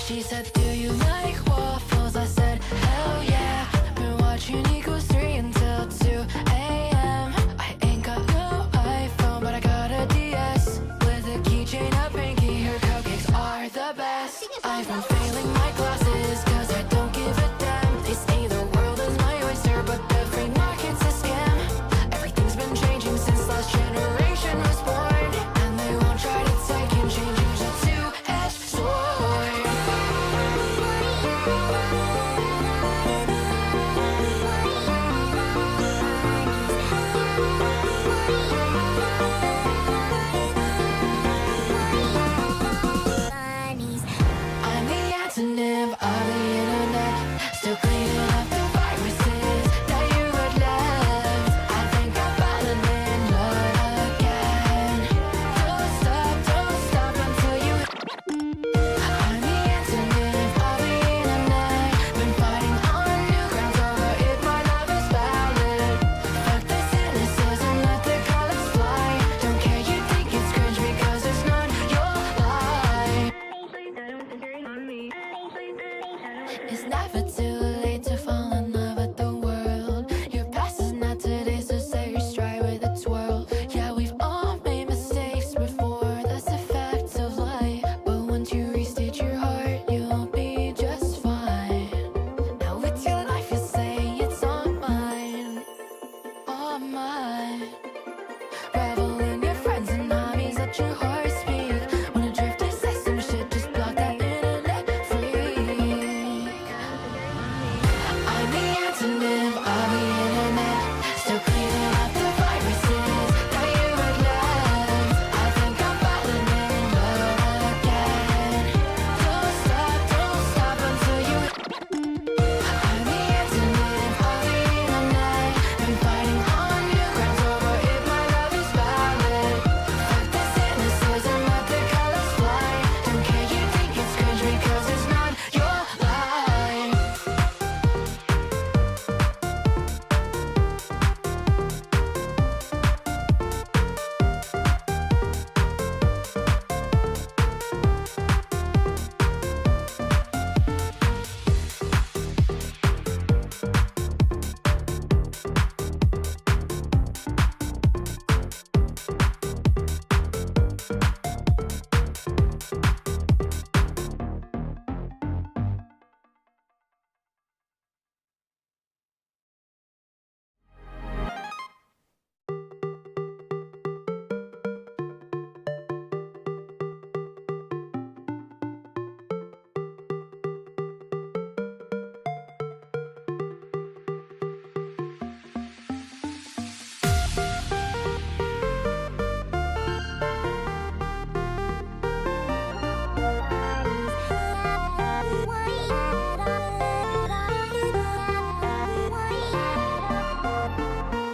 She said, do you like waffles? I said, hell yeah. Been watching equals 3 until 2 a.m. I ain't got no iPhone, but I got a DS with a keychain, a pinky. Her cupcakes are the best. I've been failing my classes cause I don't give a damn. They say the world is my oyster, but the free market's a scam. Everything's been changing since last generation was born, and they won't try to take and change. Use a two-edged sword. I'm the antonym of the internet, still cleaning up the viruses that you had left. I think I'm falling in love again. Don't stop until you. I'm the antonym of the internet, been fighting on new grounds over if my love is valid. Fuck the cynicism, let the colors fly. Don't care, you think it's cringe because it's not your life. It's never too late to fall in love with the world. Your past is not today, so say you're straight with a twirl. Yeah, we've all made mistakes before, that's a fact of life. But once you restate your heart, you'll be just fine. Now with your life, you say it's all mine, all mine. Revel in your friends and hobbies, let your heart speak. When a drifter says some shit, just block that internet freak. I'm the antonym of the internet, still cleaning up the viruses that you had left. I think I'm falling in love again. Don't stop until you. I'm the antonym of the internet, been fighting on new grounds over if my love is valid. Fuck the cynicism, let the colors fly. Don't care, you think it's cringe because it's not your life.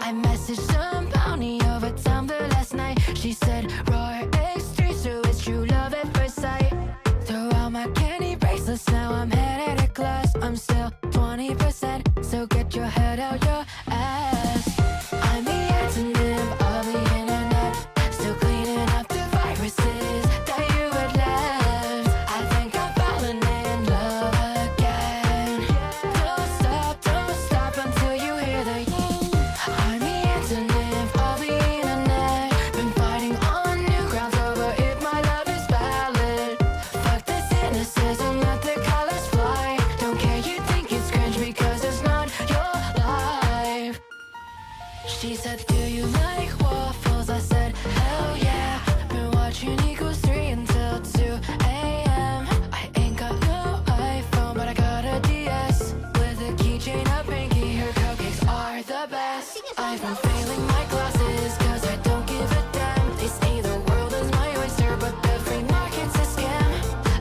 I messaged some bounty over Tumblr last night. She said, raw X3, so it's true love at first sight. Throw out my candy bracelets, now I'm headed to class. I'm still 20%, so get your head out your ass. I'm the antonym of the internet, still cleaning up the viruses that you had left. I think I'm falling in love again. Don't stop until you hear the. I'm the antonym of the internet, been fighting on new grounds over if my love is valid. Fuck the cynicism, let the colors fly. Don't care, you think it's cringe because it's not your life. She said, do you like waffles? I said, hell yeah. Been watching equals 3 until 2 a.m. I ain't got no iPhone, but I got a DS with a keychain, a pinky. Her cupcakes are the best. I've been failing my classes cause I don't give a damn. They say the world is my oyster, but the free market's a scam.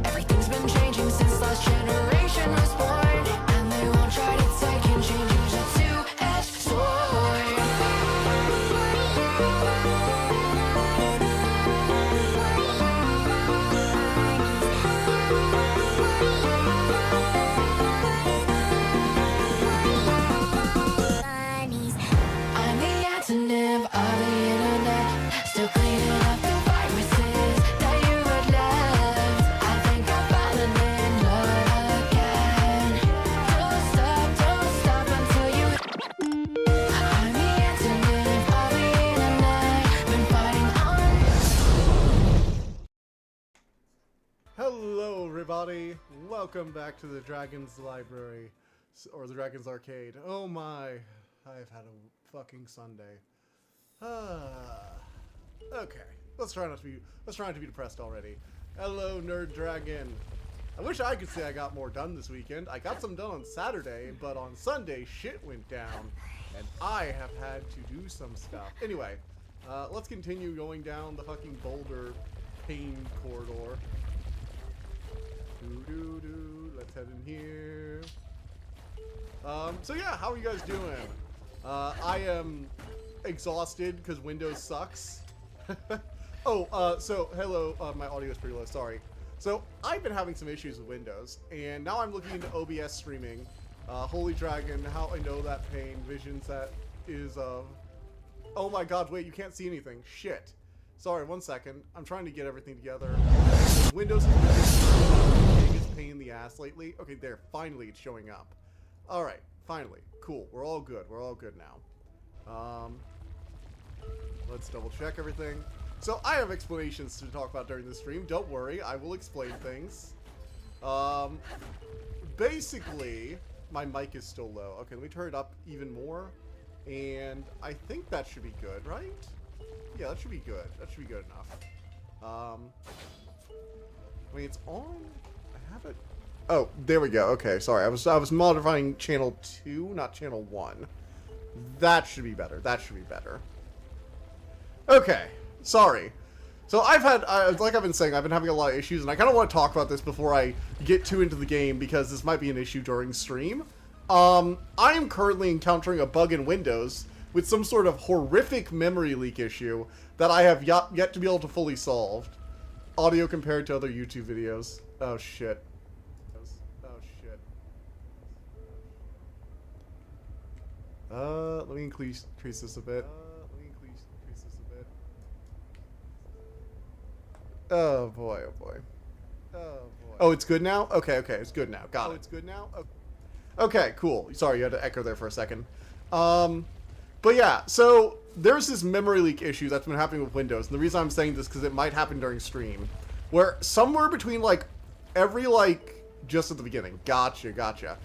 Everything's been changing since last generation was born, and they won't try to take and change. Use a two-edged sword. I'm the welcome back to the Dragon's Library, or the Dragon's Arcade. Oh my, I've had a fucking Sunday. Okay, let's try not to be depressed already. Hello, Nerd Dragon. I wish I could say I got more done this weekend. I got some done on Saturday, but on Sunday, shit went down, and I have had to do some stuff. Anyway, let's continue going down the fucking boulder pain corridor. Let's head in here. So yeah, how are you guys doing? I am exhausted because Windows sucks. So hello, my audio is pretty low, sorry. So I've been having some issues with Windows, and now I'm looking into OBS streaming. Holy Dragon, how I know that pain. Visions that is oh my god, wait, you can't see anything. Shit. Sorry, 1 second. I'm trying to get everything together. Windows has been the biggest pain in the ass lately. Okay, there. Finally, it's showing up. Alright, finally. Cool. We're all good. We're all good now. Let's double check everything. So, I have explanations to talk about during the stream. Don't worry. I will explain things. Basically, my mic is still low. Okay, let me turn it up even more. And I think that should be good, right? Yeah, that should be good. That should be good enough. I mean, it's on. I have it. Oh, there we go. Okay, sorry. I was modifying channel 2, not channel 1. That should be better. That should be better. Okay, sorry. So I've had, like I've been saying, I've been having a lot of issues, and I kind of want to talk about this before I get too into the game because this might be an issue during stream. I am currently encountering a bug in Windows with some sort of horrific memory leak issue that I have yet to be able to fully solve. Audio compared to other YouTube videos. Oh shit. Oh shit. Let me increase this a bit. Oh boy, oh boy. Oh boy. Oh, it's good now? Okay, it's good now. Got it. Oh, it's good now? Okay, cool. Sorry, you had to echo there for a second. But yeah, so there's this memory leak issue that's been happening with Windows, and the reason I'm saying this is because it might happen during stream, where somewhere between just at the beginning, gotcha.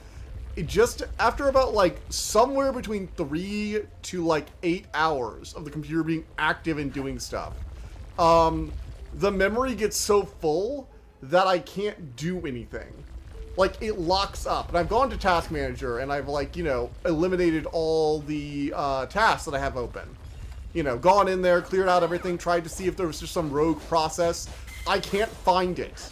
Just after about somewhere between 3 to 8 hours of the computer being active and doing stuff, the memory gets so full that I can't do anything. It locks up, and I've gone to Task Manager, and I've, eliminated all the tasks that I have open. Gone in there, cleared out everything, tried to see if there was just some rogue process. I can't find it.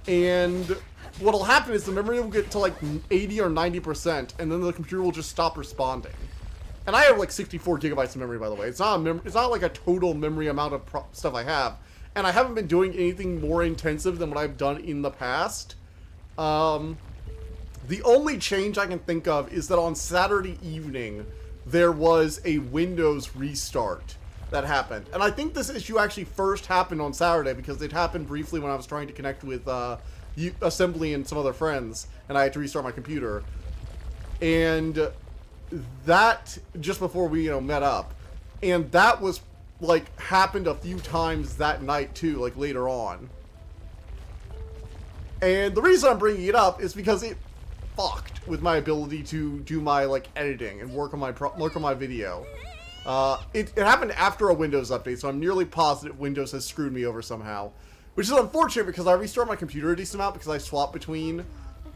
And what'll happen is the memory will get to, 80 or 90%, and then the computer will just stop responding. And I have, 64 gigabytes of memory, by the way. It's not a total memory amount of stuff I have. And I haven't been doing anything more intensive than what I've done in the past. The only change I can think of is that on Saturday evening, there was a Windows restart that happened. And I think this issue actually first happened on Saturday because it happened briefly when I was trying to connect with Assembly and some other friends, and I had to restart my computer. And that, just before we, met up. And that was, happened a few times that night too, later on. And the reason I'm bringing it up is because it fucked with my ability to do my editing and work on my video. It happened after a Windows update, so I'm nearly positive Windows has screwed me over somehow, which is unfortunate because I restart my computer a decent amount because I swap between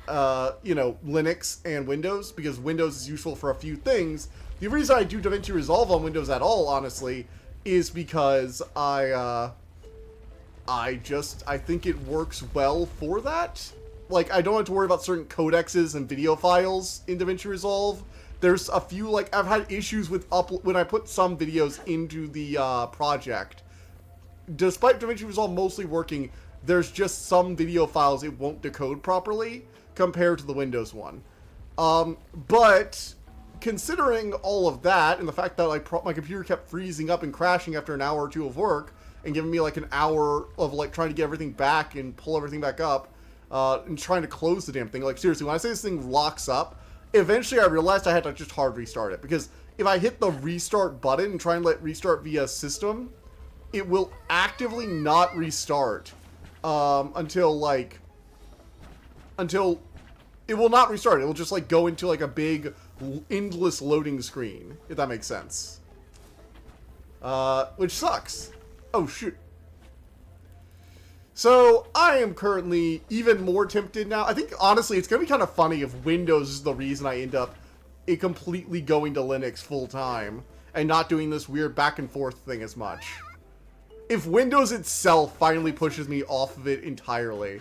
Linux and Windows because Windows is useful for a few things. The reason I do DaVinci Resolve on Windows at all, honestly, is because I think it works well for that. I don't have to worry about certain codexes and video files in DaVinci Resolve. There's a few, I've had issues with when I put some videos into the project. Despite DaVinci Resolve mostly working, there's just some video files it won't decode properly compared to the Windows one. But considering all of that and the fact that my computer kept freezing up and crashing after an hour or two of work, and giving me an hour of trying to get everything back and pull everything back up, and trying to close the damn thing. Seriously, when I say this thing locks up, eventually I realized I had to just hard restart it, because if I hit the restart button and try and let restart via system, it will actively not restart until until it will not restart. It will just like go into like a big endless loading screen, if that makes sense. Which sucks. Oh shoot. So I am currently even more tempted now. I think honestly it's gonna be kind of funny if Windows is the reason I end up completely going to Linux full time and not doing this weird back and forth thing as much. If Windows itself finally pushes me off of it entirely.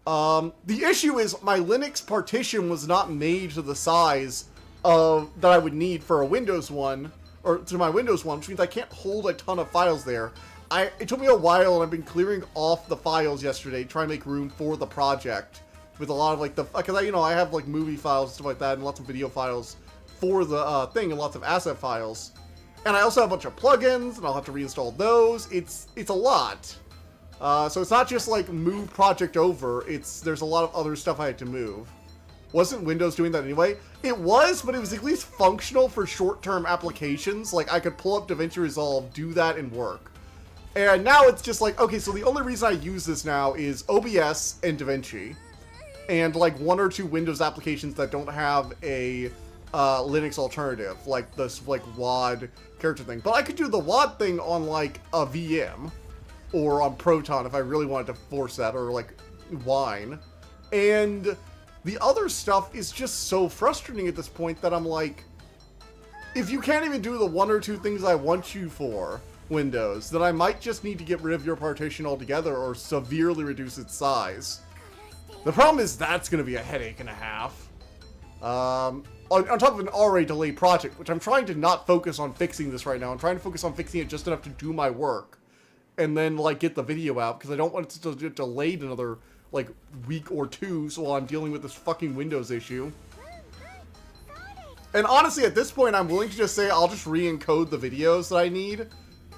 The issue is my Linux partition was not made to the size of that I would need for a Windows one, or to my Windows one, which means I can't hold a ton of files there. It took me a while, and I've been clearing off the files yesterday, trying to make room for the project with a lot of like because I have like movie files and stuff like that, and lots of video files for the thing, and lots of asset files. And I also have a bunch of plugins, and I'll have to reinstall those. It's a lot. So it's not just like move project over. There's a lot of other stuff I had to move. Wasn't Windows doing that anyway? It was, but it was at least functional for short-term applications. Like I could pull up DaVinci Resolve, do that, and work. And now it's just like, okay, so the only reason I use this now is OBS and DaVinci. And like one or two Windows applications that don't have a Linux alternative, like this like WAD character thing. But I could do the WAD thing on like a VM or on Proton if I really wanted to force that, or like Wine. And the other stuff is just so frustrating at this point that I'm like, if you can't even do the one or two things I want you for, Windows, then I might just need to get rid of your partition altogether or severely reduce its size. The problem is that's going to be a headache and a half. On top of an already delayed project, which I'm trying to not focus on fixing this right now. I'm trying to focus on fixing it just enough to do my work. And then, like, get the video out, because I don't want it to get delayed another, like, week or two while I'm dealing with this fucking Windows issue. And honestly, at this point, I'm willing to just say I'll just re-encode the videos that I need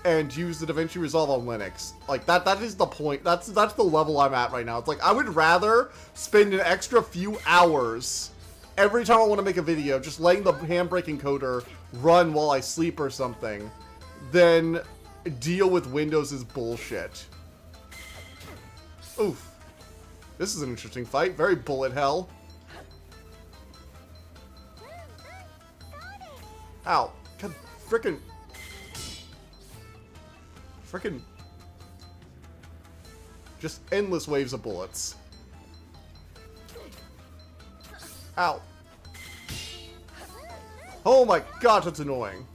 and use the DaVinci Resolve on Linux. Like, that is the point. That's the level I'm at right now. It's like, I would rather spend an extra few hours every time I want to make a video just letting the Handbrake encoder run while I sleep or something than deal with Windows' bullshit. Oof. This is an interesting fight. Very bullet hell. Ow. God, frickin'. Just endless waves of bullets. Ow. Oh my god, that's annoying.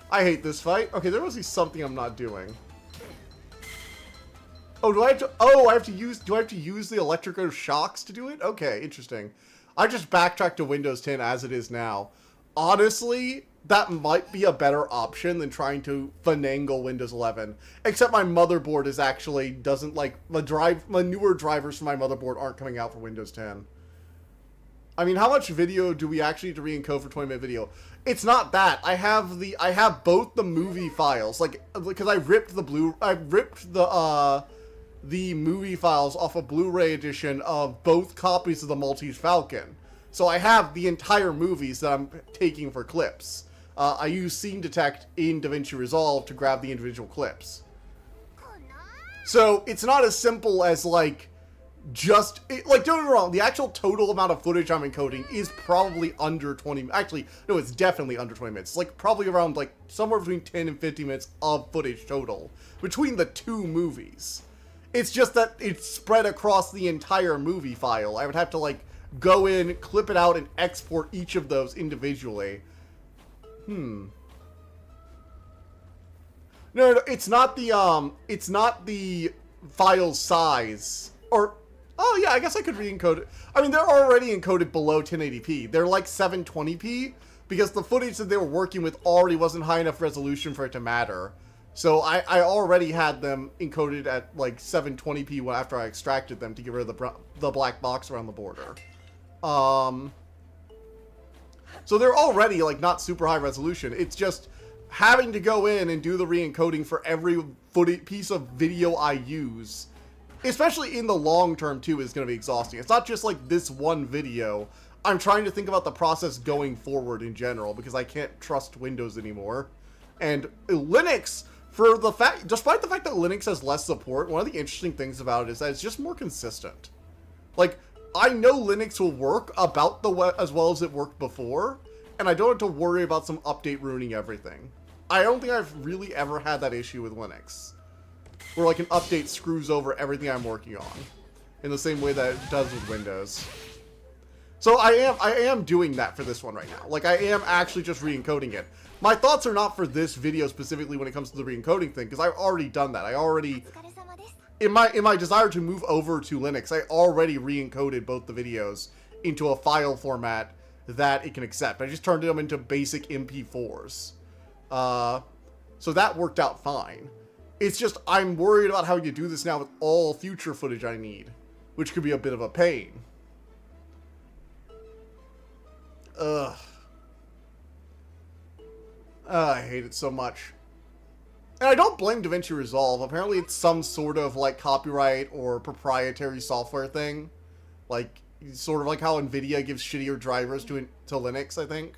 I hate this fight. Okay, there must be something I'm not doing. Oh, do I have to... Oh, I have to use... Do I have to use the electrical shocks to do it? Okay, interesting. I just backtracked to Windows 10 as it is now. Honestly, that might be a better option than trying to finagle Windows 11. Except my motherboard is actually... doesn't like... My newer drivers for my motherboard aren't coming out for Windows 10. I mean, how much video do we actually need to re-encode for 20-minute video? It's not that. I have both the movie files, like, because I ripped the movie files off a Blu-ray edition of both copies of the Maltese Falcon. So I have the entire movies that I'm taking for clips. I use Scene Detect in DaVinci Resolve to grab the individual clips. So it's not as simple as like don't get me wrong, the actual total amount of footage I'm encoding is probably under 20, actually, no, it's definitely under 20 minutes. It's like probably around like somewhere between 10 and 50 minutes of footage total between the two movies. It's just that it's spread across the entire movie file. I would have to like go in, clip it out, and export each of those individually. No, it's not the file size, or, oh yeah, I guess I could re-encode it. I mean, they're already encoded below 1080p. They're like 720p, because the footage that they were working with already wasn't high enough resolution for it to matter. So I already had them encoded at like 720p after I extracted them to get rid of the black box around the border. So they're already like not super high resolution. It's just having to go in and do the re-encoding for every piece of video I use, especially in the long term too, is going to be exhausting. It's not just like this one video. I'm trying to think about the process going forward in general because I can't trust Windows anymore. And Linux, for the fact, despite the fact that Linux has less support, one of the interesting things about it is that it's just more consistent. Like, I know Linux will work about as well as it worked before, and I don't have to worry about some update ruining everything. I don't think I've really ever had that issue with Linux, where like an update screws over everything I'm working on, in the same way that it does with Windows. So I am doing that for this one right now. Like, I am actually just re-encoding it. My thoughts are not for this video specifically when it comes to the re-encoding thing, because I've already done that. I already, in my desire to move over to Linux, I already re-encoded both the videos into a file format that it can accept. I just turned them into basic MP4s. So that worked out fine. It's just, I'm worried about how you do this now with all future footage I need, which could be a bit of a pain. Ugh. I hate it so much. And I don't blame DaVinci Resolve. Apparently it's some sort of like copyright or proprietary software thing. Like, sort of like how NVIDIA gives shittier drivers to Linux, I think.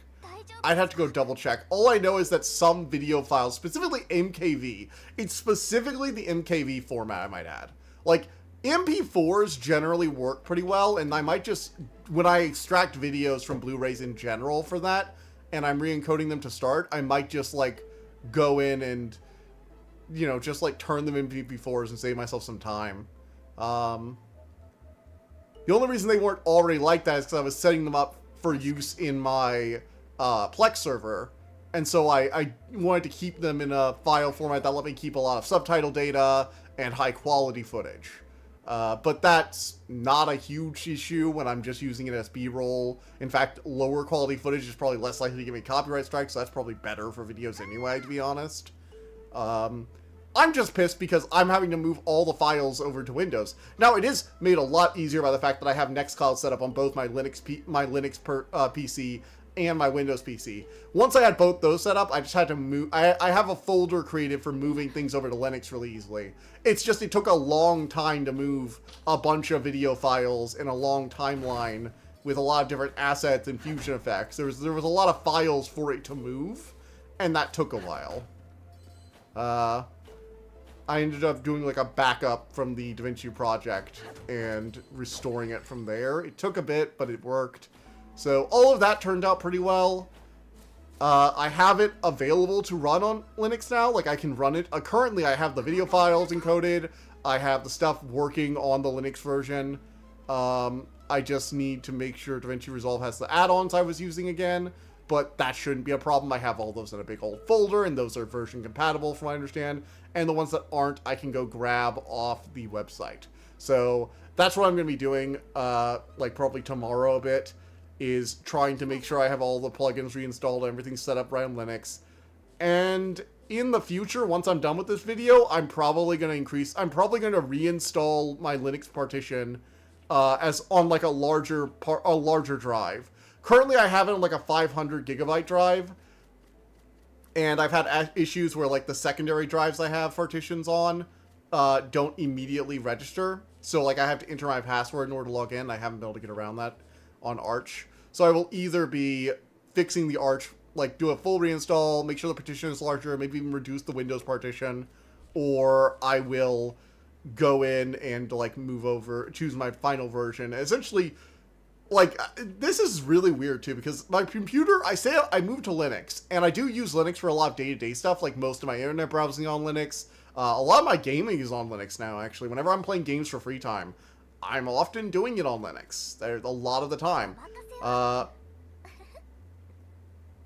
I'd have to go double check. All I know is that some video files, specifically MKV, it's specifically the MKV format, I might add. Like, MP4s generally work pretty well, and I might just, when I extract videos from Blu-rays in general for that, and I'm re-encoding them to start, I might just, like, go in and, you know, just, like, turn them into MP4s and save myself some time. The only reason they weren't already like that is because I was setting them up for use in my Plex server, and so I wanted to keep them in a file format that let me keep a lot of subtitle data and high-quality footage. But that's not a huge issue when I'm just using it as B-roll. In fact, lower quality footage is probably less likely to give me copyright strikes, so that's probably better for videos anyway, to be honest. I'm just pissed because I'm having to move all the files over to Windows. Now, it is made a lot easier by the fact that I have Nextcloud set up on both my Linux PC and my Windows PC. Once I had both those set up, I just had to move. I have a folder created for moving things over to Linux really easily. It's just, it took a long time to move a bunch of video files in a long timeline with a lot of different assets and fusion effects. There was a lot of files for it to move, and that took a while. I ended up doing like a backup from the DaVinci project and restoring it from there. It took a bit, but it worked. So all of that turned out pretty well. I have it available to run on Linux now. Like, I can run it. Currently, I have the video files encoded. I have the stuff working on the Linux version. I just need to make sure DaVinci Resolve has the add-ons I was using again. But that shouldn't be a problem. I have all those in a big old folder, and those are version compatible from what I understand. And the ones that aren't, I can go grab off the website. So that's what I'm going to be doing, like probably tomorrow a bit, is trying to make sure I have all the plugins reinstalled, everything set up right on Linux. And in the future, once I'm done with this video, I'm probably going to reinstall my Linux partition as on like a larger drive. Currently, I have it on like a 500 gigabyte drive, and I've had issues where like the secondary drives I have partitions on don't immediately register. So like I have to enter my password in order to log in. I haven't been able to get around that on Arch. So I will either be fixing the Arch, like do a full reinstall, make sure the partition is larger, maybe even reduce the Windows partition, or I will go in and like move over, choose my final version. Essentially, like, this is really weird too, because my computer, I moved to Linux, and I do use Linux for a lot of day-to-day stuff, like most of my internet browsing on Linux. A lot of my gaming is on Linux now, actually. Whenever I'm playing games for free time, I'm often doing it on Linux. A lot of the time.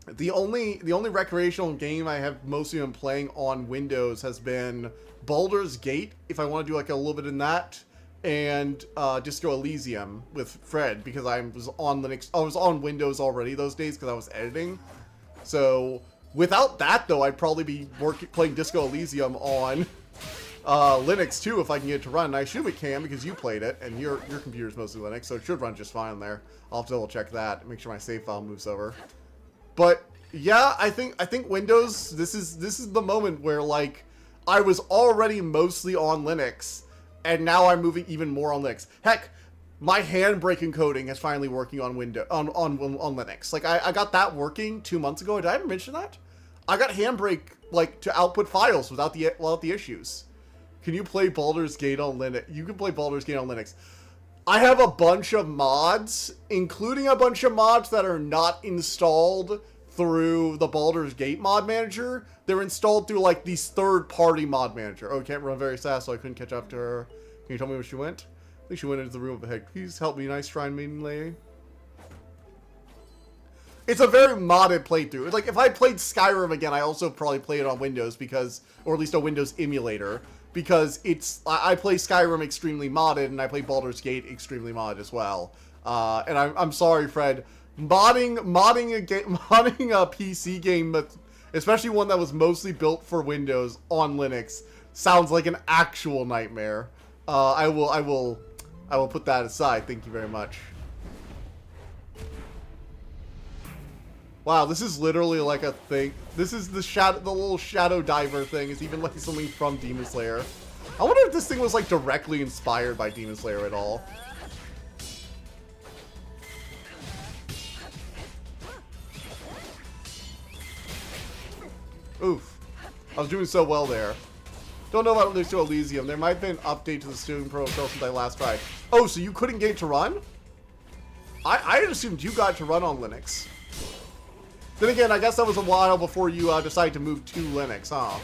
The only recreational game I have mostly been playing on Windows has been Baldur's Gate, if I want to do like a little bit in that, and Disco Elysium with Fred, because I was on Linux. I was on Windows already those days because I was editing. So without that, though, I'd probably be playing Disco Elysium on Linux too if I can get it to run. And I assume it can because you played it, and your computer's mostly Linux, so it should run just fine there. I'll have to double check that, make sure my save file moves over. But yeah, I think Windows. This is the moment where like I was already mostly on Linux, and now I'm moving even more on Linux. Heck, my handbrake encoding is finally working on Windows on Linux. Like I got that working 2 months ago. Did I ever mention that? I got Handbrake, like, to output files without the issues. Can you play Baldur's Gate on Linux? You can play Baldur's Gate on Linux. I have a bunch of mods, including a bunch of mods that are not installed through the Baldur's Gate mod manager. They're installed through, like, these third-party mod manager. Oh, can't run very fast, so I couldn't catch up to her. Can you tell me where she went? I think she went into the room up ahead. Please help me, nice shrine maiden lady. It's a very modded playthrough. Like, if I played Skyrim again, I also probably play it on Windows because, or at least a Windows emulator, because it's, I play Skyrim extremely modded, and I play Baldur's Gate extremely modded as well. And I'm sorry, Fred. Modding a PC game, especially one that was mostly built for Windows on Linux, sounds like an actual nightmare. I will put that aside. Thank you very much. Wow, this is literally like a thing. This is the little shadow diver thing is even like something from Demon Slayer. I wonder if this thing was like directly inspired by Demon Slayer at all. Oof. I was doing so well there. Don't know about Elixir Elysium. There might have been an update to the student protocol since I last tried. Oh, so you couldn't get it to run? I had assumed you got it to run on Linux. Then again, I guess that was a while before you decided to move to Linux, huh?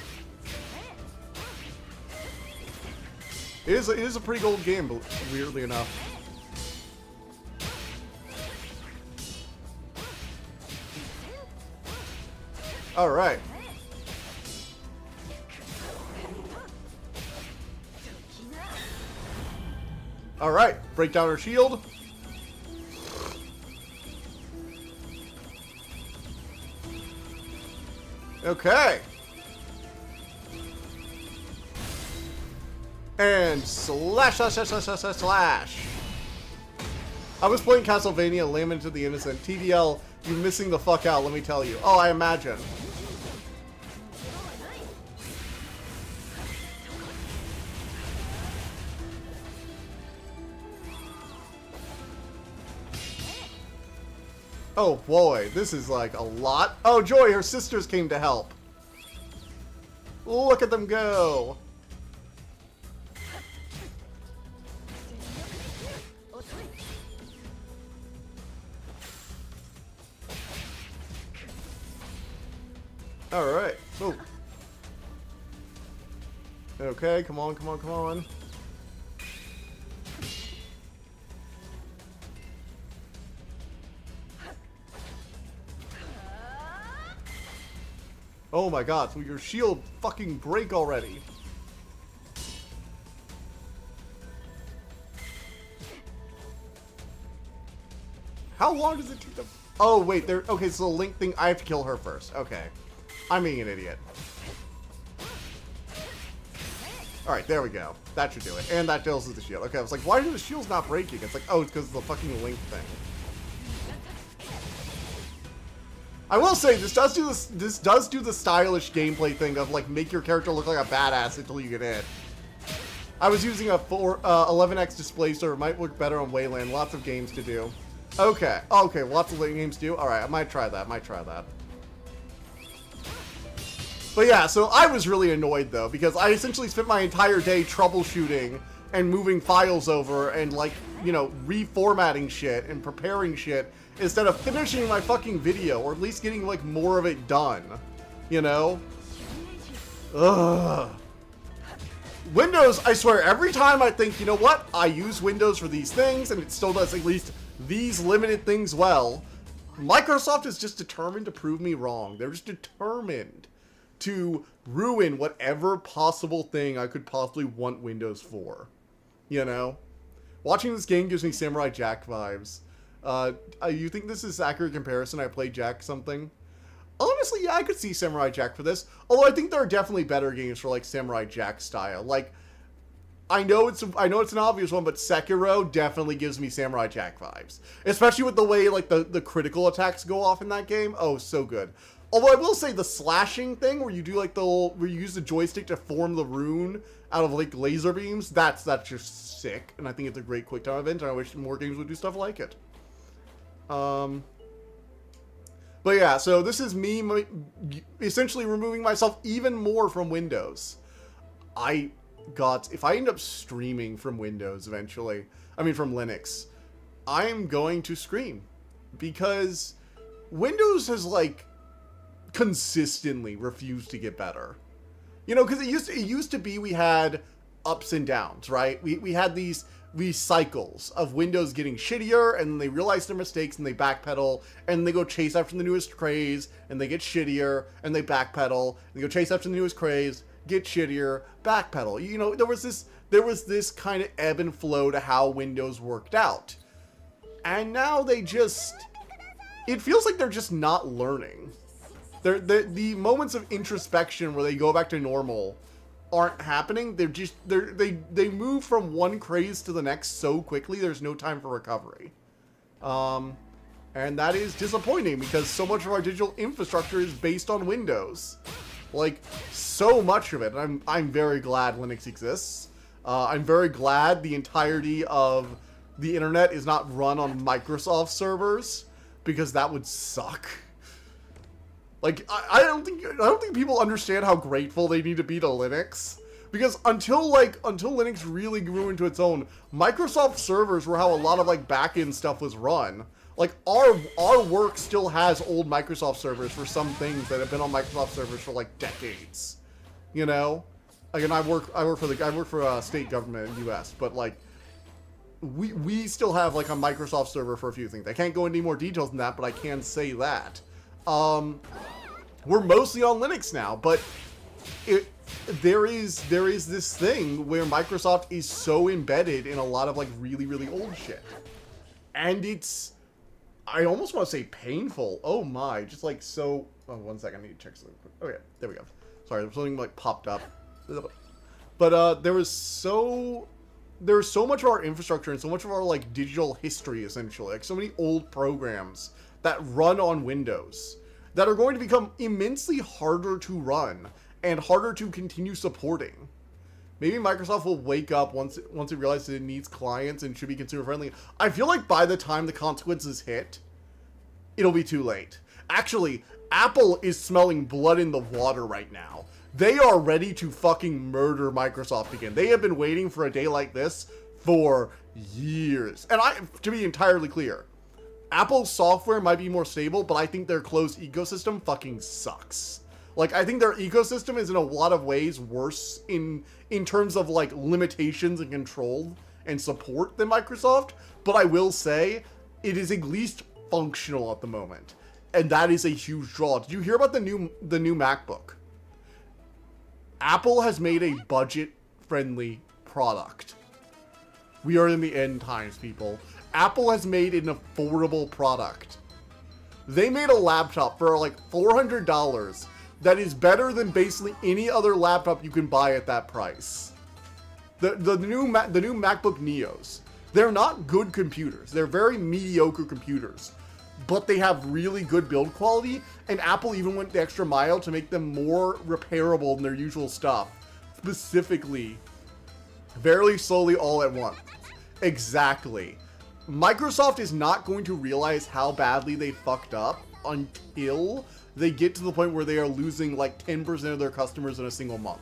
It is a pretty old game, but weirdly enough. Alright. Alright, break down her shield. Okay. And slash, slash, slash, slash, slash, slash. I was playing Castlevania, Lament to the Innocent. TDL, you're missing the fuck out, let me tell you. Oh, I imagine. Oh boy, this is like a lot. Oh joy, her sisters came to help. Look at them go. Alright. Oh. Okay, come on, come on, come on. Oh my god, will your shield fucking break already? How long does it take them? Oh wait, there. Okay, so the Link thing, I have to kill her first. Okay. I'm being an idiot. Alright, there we go. That should do it. And that deals with the shield. Okay, I was like, why are the shields not breaking? It's like, oh, it's because of the fucking Link thing. I will say this does do the stylish gameplay thing of like make your character look like a badass until you get hit. I was using a 11x displacer. It might work better on Wayland. Lots of games to do. Okay. Okay. Lots of games to do. All right. I might try that. But yeah. So I was really annoyed though because I essentially spent my entire day troubleshooting and moving files over and like reformatting shit and preparing shit. Instead of finishing my fucking video, or at least getting, like, more of it done. You know? Ugh. Windows, I swear, every time I think, you know what? I use Windows for these things, and it still does at least these limited things well. Microsoft is just determined to prove me wrong. They're just determined to ruin whatever possible thing I could possibly want Windows for. You know? Watching this game gives me Samurai Jack vibes. You think this is accurate comparison? I played Jack something. Honestly, yeah, I could see Samurai Jack for this. Although I think there are definitely better games for like Samurai Jack style. Like, I know it's an obvious one, but Sekiro definitely gives me Samurai Jack vibes, especially with the way like the critical attacks go off in that game. Oh, so good. Although I will say the slashing thing where you do like where you use the joystick to form the rune out of like laser beams. That's just sick, and I think it's a great quick time event. And I wish more games would do stuff like it. But yeah, so this is me essentially removing myself even more from Windows. If I end up streaming from Windows eventually, from Linux, I'm going to scream. Because Windows has, like, consistently refused to get better. You know, because it used to be we had ups and downs, right? We had these cycles of Windows getting shittier, and then they realize their mistakes and they backpedal, and they go chase after the newest craze, and they get shittier, and they backpedal, and they go chase after the newest craze, get shittier, backpedal. You know, there was this kind of ebb and flow to how Windows worked out. And now it feels like they're just not learning. The moments of introspection where they go back to normal aren't happening. They move from one craze to the next so quickly, there's no time for recovery. And that is disappointing because so much of our digital infrastructure is based on Windows. Like, so much of it. And I'm very glad Linux exists. I'm very glad the entirety of the internet is not run on Microsoft servers, because that would suck. Like, I don't think people understand how grateful they need to be to Linux. Because until Linux really grew into its own, Microsoft servers were how a lot of, like, back-end stuff was run. Like, our work still has old Microsoft servers for some things that have been on Microsoft servers for, like, decades. You know? Like, and I work for state government in the US, but, like, we still have, like, a Microsoft server for a few things. I can't go into any more details than that, but I can say that. We're mostly on Linux now, but there is this thing where Microsoft is so embedded in a lot of, like, really, really old shit. And I almost want to say painful. Oh my, just like so... Oh, 1 second, I need to check something quick. Okay, there we go. Sorry, something, like, popped up. But there's so much of our infrastructure and so much of our, like, digital history, essentially. Like, so many old programs that run on Windows that are going to become immensely harder to run and harder to continue supporting. Maybe Microsoft will wake up once it realizes it needs clients and should be consumer friendly. I feel like by the time the consequences hit, it'll be too late. Actually, Apple is smelling blood in the water right now. They are ready to fucking murder Microsoft again. They have been waiting for a day like this for years. And to be entirely clear, Apple's software might be more stable, but I think their closed ecosystem fucking sucks. Like, I think their ecosystem is in a lot of ways worse in terms of, like, limitations and control and support than Microsoft, but I will say it is at least functional at the moment. And that is a huge draw. Did you hear about the new MacBook? Apple has made a budget-friendly product. We are in the end times, people. Apple has made an affordable product. They made a laptop for like $400 that is better than basically any other laptop you can buy at that price. The new MacBook Neos, they're not good computers. They're very mediocre computers, but they have really good build quality, and Apple even went the extra mile to make them more repairable than their usual stuff. Specifically, very slowly all at once. Exactly. Microsoft is not going to realize how badly they fucked up until they get to the point where they are losing like 10% of their customers in a single month.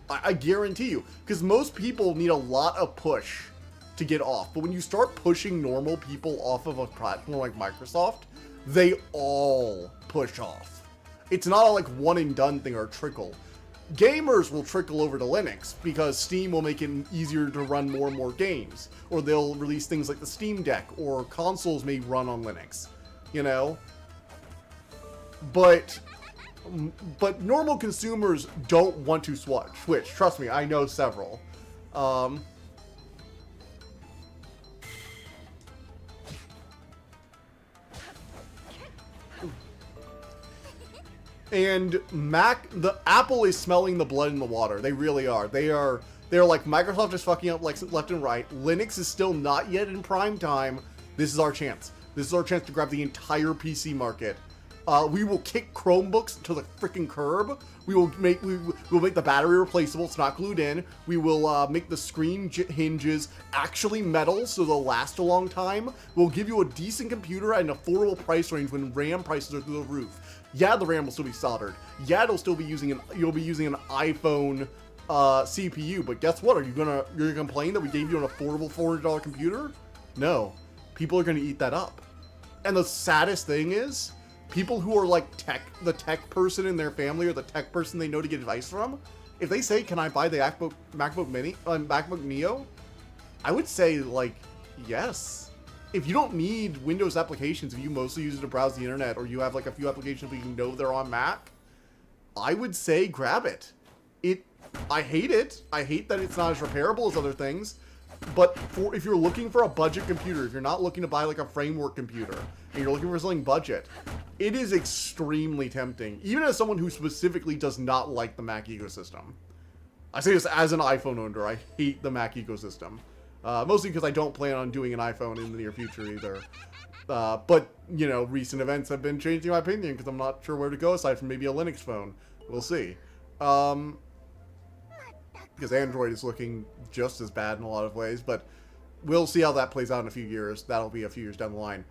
I guarantee you. Because most people need a lot of push to get off. But when you start pushing normal people off of a platform like Microsoft, they all push off. It's not a like one and done thing or trickle. Gamers will trickle over to Linux because Steam will make it easier to run more and more games. Or they'll release things like the Steam Deck, or consoles may run on Linux, you know? But normal consumers don't want to switch. Trust me, I know several. And Apple is smelling the blood in the water. They really are. They're like, Microsoft is fucking up like left and right. Linux is still not yet in prime time. This is our chance. This is our chance to grab the entire PC market We will kick Chromebooks to the freaking curb. We'll make the battery replaceable. It's not glued in. We will make the screen hinges actually metal, so they'll last a long time. We'll give you a decent computer at an affordable price range when RAM prices are through the roof. Yeah, the RAM will still be soldered. Yeah, you'll be using an iPhone CPU. But guess what? You're gonna complain that we gave you an affordable $400 computer? No, people are gonna eat that up. And the saddest thing is, people who are like the tech person in their family or the tech person they know to get advice from, if they say, "Can I buy the MacBook Neo?" I would say like, yes. If you don't need Windows applications, if you mostly use it to browse the internet, or you have like a few applications but you know they're on Mac, I would say grab it. I hate it. I hate that it's not as repairable as other things. But if you're looking for a budget computer, if you're not looking to buy like a framework computer, and you're looking for something budget, it is extremely tempting. Even as someone who specifically does not like the Mac ecosystem. I say this as an iPhone owner. I hate the Mac ecosystem. Mostly because I don't plan on doing an iPhone in the near future either. But, you know, recent events have been changing my opinion because I'm not sure where to go aside from maybe a Linux phone. We'll see. Because Android is looking just as bad in a lot of ways, but we'll see how that plays out in a few years. That'll be a few years down the line.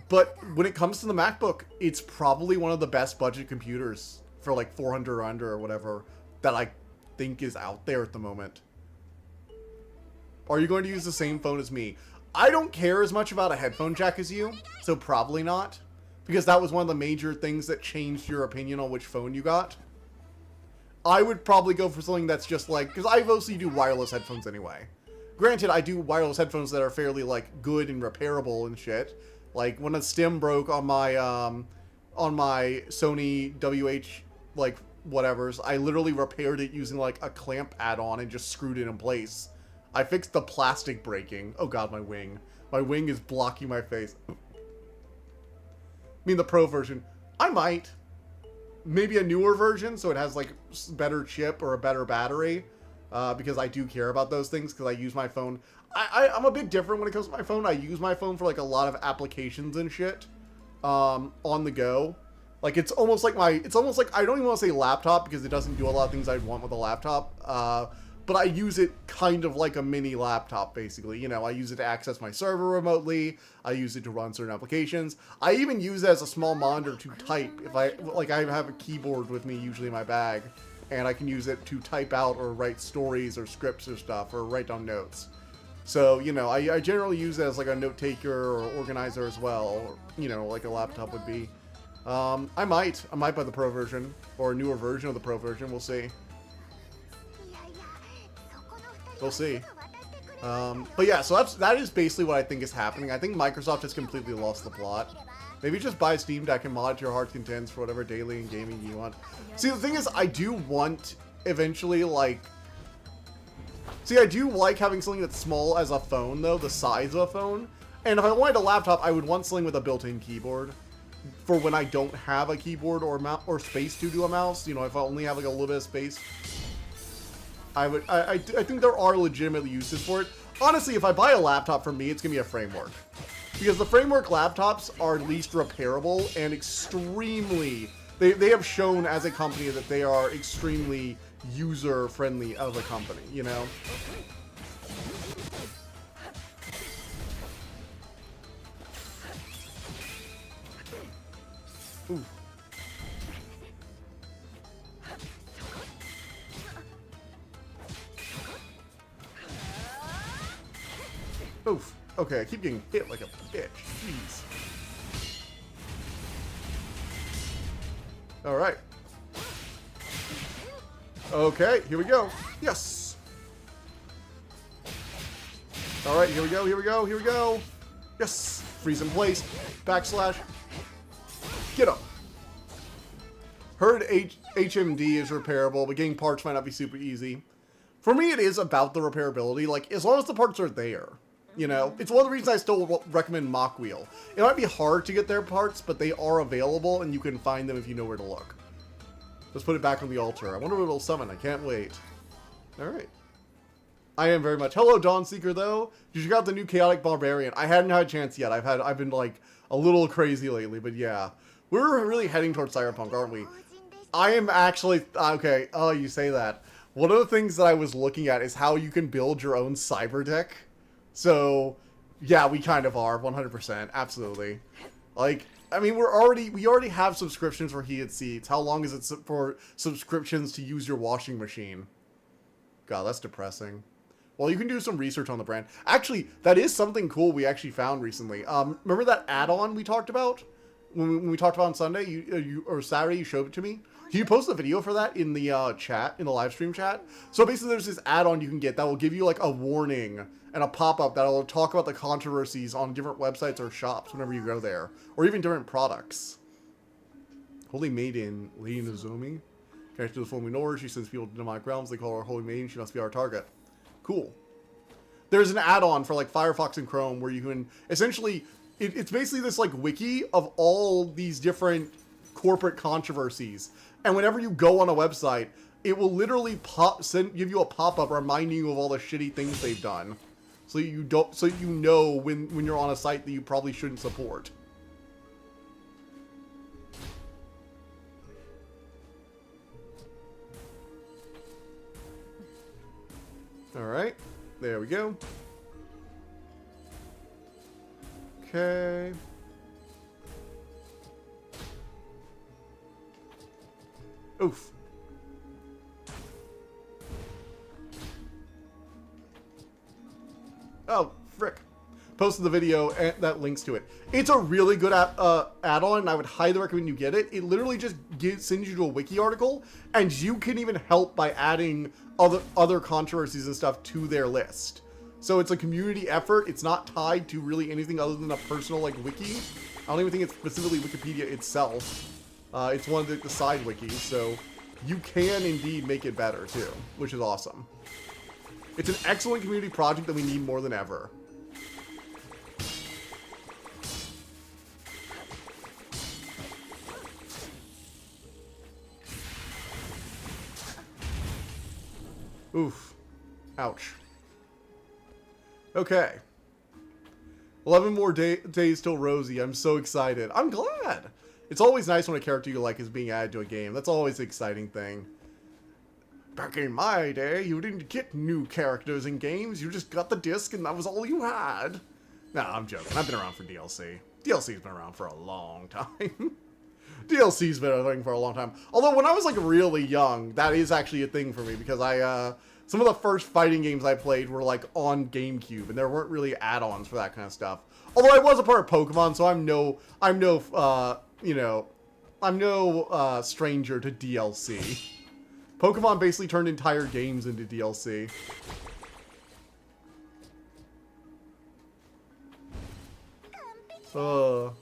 But when it comes to the MacBook, it's probably one of the best budget computers for like 400 or under or whatever that I think is out there at the moment. Are you going to use the same phone as me? I don't care as much about a headphone jack as you, so probably not. Because that was one of the major things that changed your opinion on which phone you got. I would probably go for something that's just like, because I mostly do wireless headphones anyway. Granted, I do wireless headphones that are fairly like good and repairable and shit. Like when a stem broke on my Sony WH like whatevers, I literally repaired it using like a clamp add-on and just screwed it in place. I fixed the plastic breaking. Oh god, my wing. My wing is blocking my face. I mean the Pro version. I might. Maybe a newer version, so it has like better chip or a better battery, because I do care about those things, because I use my phone. I'm a bit different when it comes to my phone. I use my phone for like a lot of applications and shit, on the go. Like it's almost like I don't even want to say laptop, because it doesn't do a lot of things I'd want with a laptop. But I use it kind of like a mini laptop, basically. You know, I use it to access my server remotely. I use it to run certain applications. I even use it as a small monitor to type. If I have a keyboard with me usually in my bag, and I can use it to type out or write stories or scripts or stuff, or write down notes. So, you know, I generally use it as like a note taker or organizer as well, or, you know, like a laptop would be. I might buy the Pro version, or a newer version of the Pro version. We'll see. We'll see. But yeah, so that is basically what I think is happening. I think Microsoft has completely lost the plot. Maybe just buy Steam Deck and mod to your heart's content for whatever daily and gaming you want. See, the thing is, I do want eventually, like... See, I do like having something that's small as a phone, though, the size of a phone. And if I wanted a laptop, I would want something with a built-in keyboard. For when I don't have a keyboard or space to do a mouse. You know, if I only have like a little bit of space. I think there are legitimate uses for it. Honestly, if I buy a laptop for me, it's going to be a framework. Because the framework laptops are least repairable and extremely... They have shown as a company that they are extremely user-friendly as a company, you know? Ooh. Oof. Okay, I keep getting hit like a bitch. Jeez. Alright. Okay, here we go. Yes! Alright, here we go, here we go, here we go. Yes! Freeze in place. Backslash. Get up. Heard HMD is repairable, but getting parts might not be super easy. For me, it is about the repairability. Like, as long as the parts are there. You know, it's one of the reasons I still recommend Mach Wheel. It might be hard to get their parts, but they are available, and you can find them if you know where to look. Let's put it back on the altar. I wonder what it'll summon. I can't wait. Alright. I am very much. Hello, Dawnseeker, though. Did you check out the new Chaotic Barbarian? I hadn't had a chance yet. I've been, like, a little crazy lately, but yeah. We're really heading towards Cyberpunk, aren't we? I am actually... Okay, oh, you say that. One of the things that I was looking at is how you can build your own cyber deck. So, yeah, we kind of are, 100%, absolutely. Like, I mean, we already have subscriptions for Heated Seats. How long is it for subscriptions to use your washing machine? God, that's depressing. Well, you can do some research on the brand. Actually, that is something cool we actually found recently. Remember that add-on we talked about? When we talked about on Sunday, or Saturday, you showed it to me? Can you post the video for that in the chat, in the live stream chat? So basically, there's this add-on you can get that will give you like a warning and a pop-up that'll talk about the controversies on different websites or shops whenever you go there, or even different products. Holy Maiden, Lady Nozomi. Connected to the full Minora, she sends people to demonic realms. They call her Holy Maiden. She must be our target. Cool. There's an add-on for like Firefox and Chrome where you can essentially... It's basically this like wiki of all these different corporate controversies, and whenever you go on a website, it will literally give you a pop-up reminding you of all the shitty things they've done, so you know when you're on a site that you probably shouldn't support. All right, there we go. Okay. Oof. Oh, frick. Posted the video and that links to it. It's a really good add-on, and I would highly recommend you get it. It literally just sends you to a wiki article, and you can even help by adding other controversies and stuff to their list. So it's a community effort. It's not tied to really anything other than a personal like wiki. I don't even think it's specifically Wikipedia itself. It's one of the side wikis, so you can indeed make it better too, which is awesome. It's an excellent community project that we need more than ever. Oof. Ouch. Okay. 11 more days till Rosie. I'm so excited. I'm glad. It's always nice when a character you like is being added to a game. That's always an exciting thing. Back in my day, you didn't get new characters in games. You just got the disc and that was all you had. Nah, I'm joking. I've been around for DLC. DLC's been around for a long time. DLC's been a thing for a long time. Although when I was like really young, that is actually a thing for me because some of the first fighting games I played were like on GameCube, and there weren't really add-ons for that kind of stuff. Although I was a part of Pokemon, so I'm no stranger to DLC. Pokemon basically turned entire games into DLC. You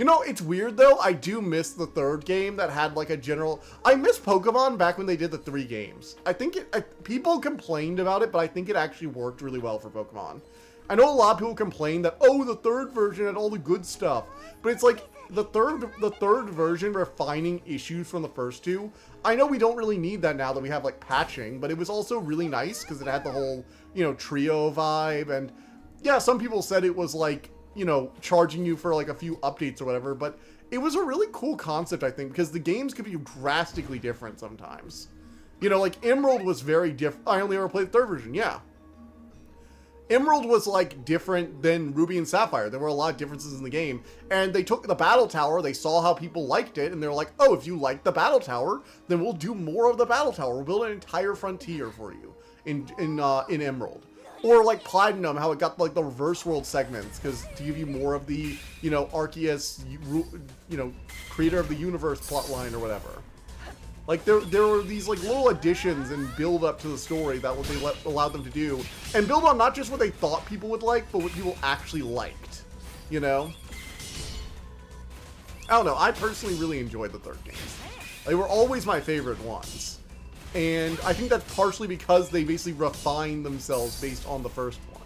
know, it's weird though, I do miss the third game that had like a general... I miss Pokemon back when they did the 3 games. I think people complained about it, but I think it actually worked really well for Pokemon. I know a lot of people complain that, oh, the third version had all the good stuff. But it's like, the third version refining issues from the first 2. I know we don't really need that now that we have like patching, but it was also really nice because it had the whole, you know, trio vibe. And yeah, some people said it was like, you know, charging you for like a few updates or whatever, but it was a really cool concept, I think, because the games could be drastically different sometimes. You know, like Emerald was very different. I only ever played the third version, yeah. Emerald was like different than Ruby and Sapphire. There were a lot of differences in the game, and they took the battle tower, they saw how people liked it, and they're like, oh, if you like the battle tower, then we'll do more of the battle tower. We'll build an entire frontier for you in Emerald. Or like Platinum, how it got like the reverse world segments, because to give you more of the, you know, Arceus, you know, creator of the universe plotline or whatever. Like there were these like little additions and build up to the story that what they allowed them to do, and build on not just what they thought people would like, but what people actually liked. You know? I don't know. I personally really enjoyed the third games. They were always my favorite ones. And I think that's partially because they basically refined themselves based on the first one.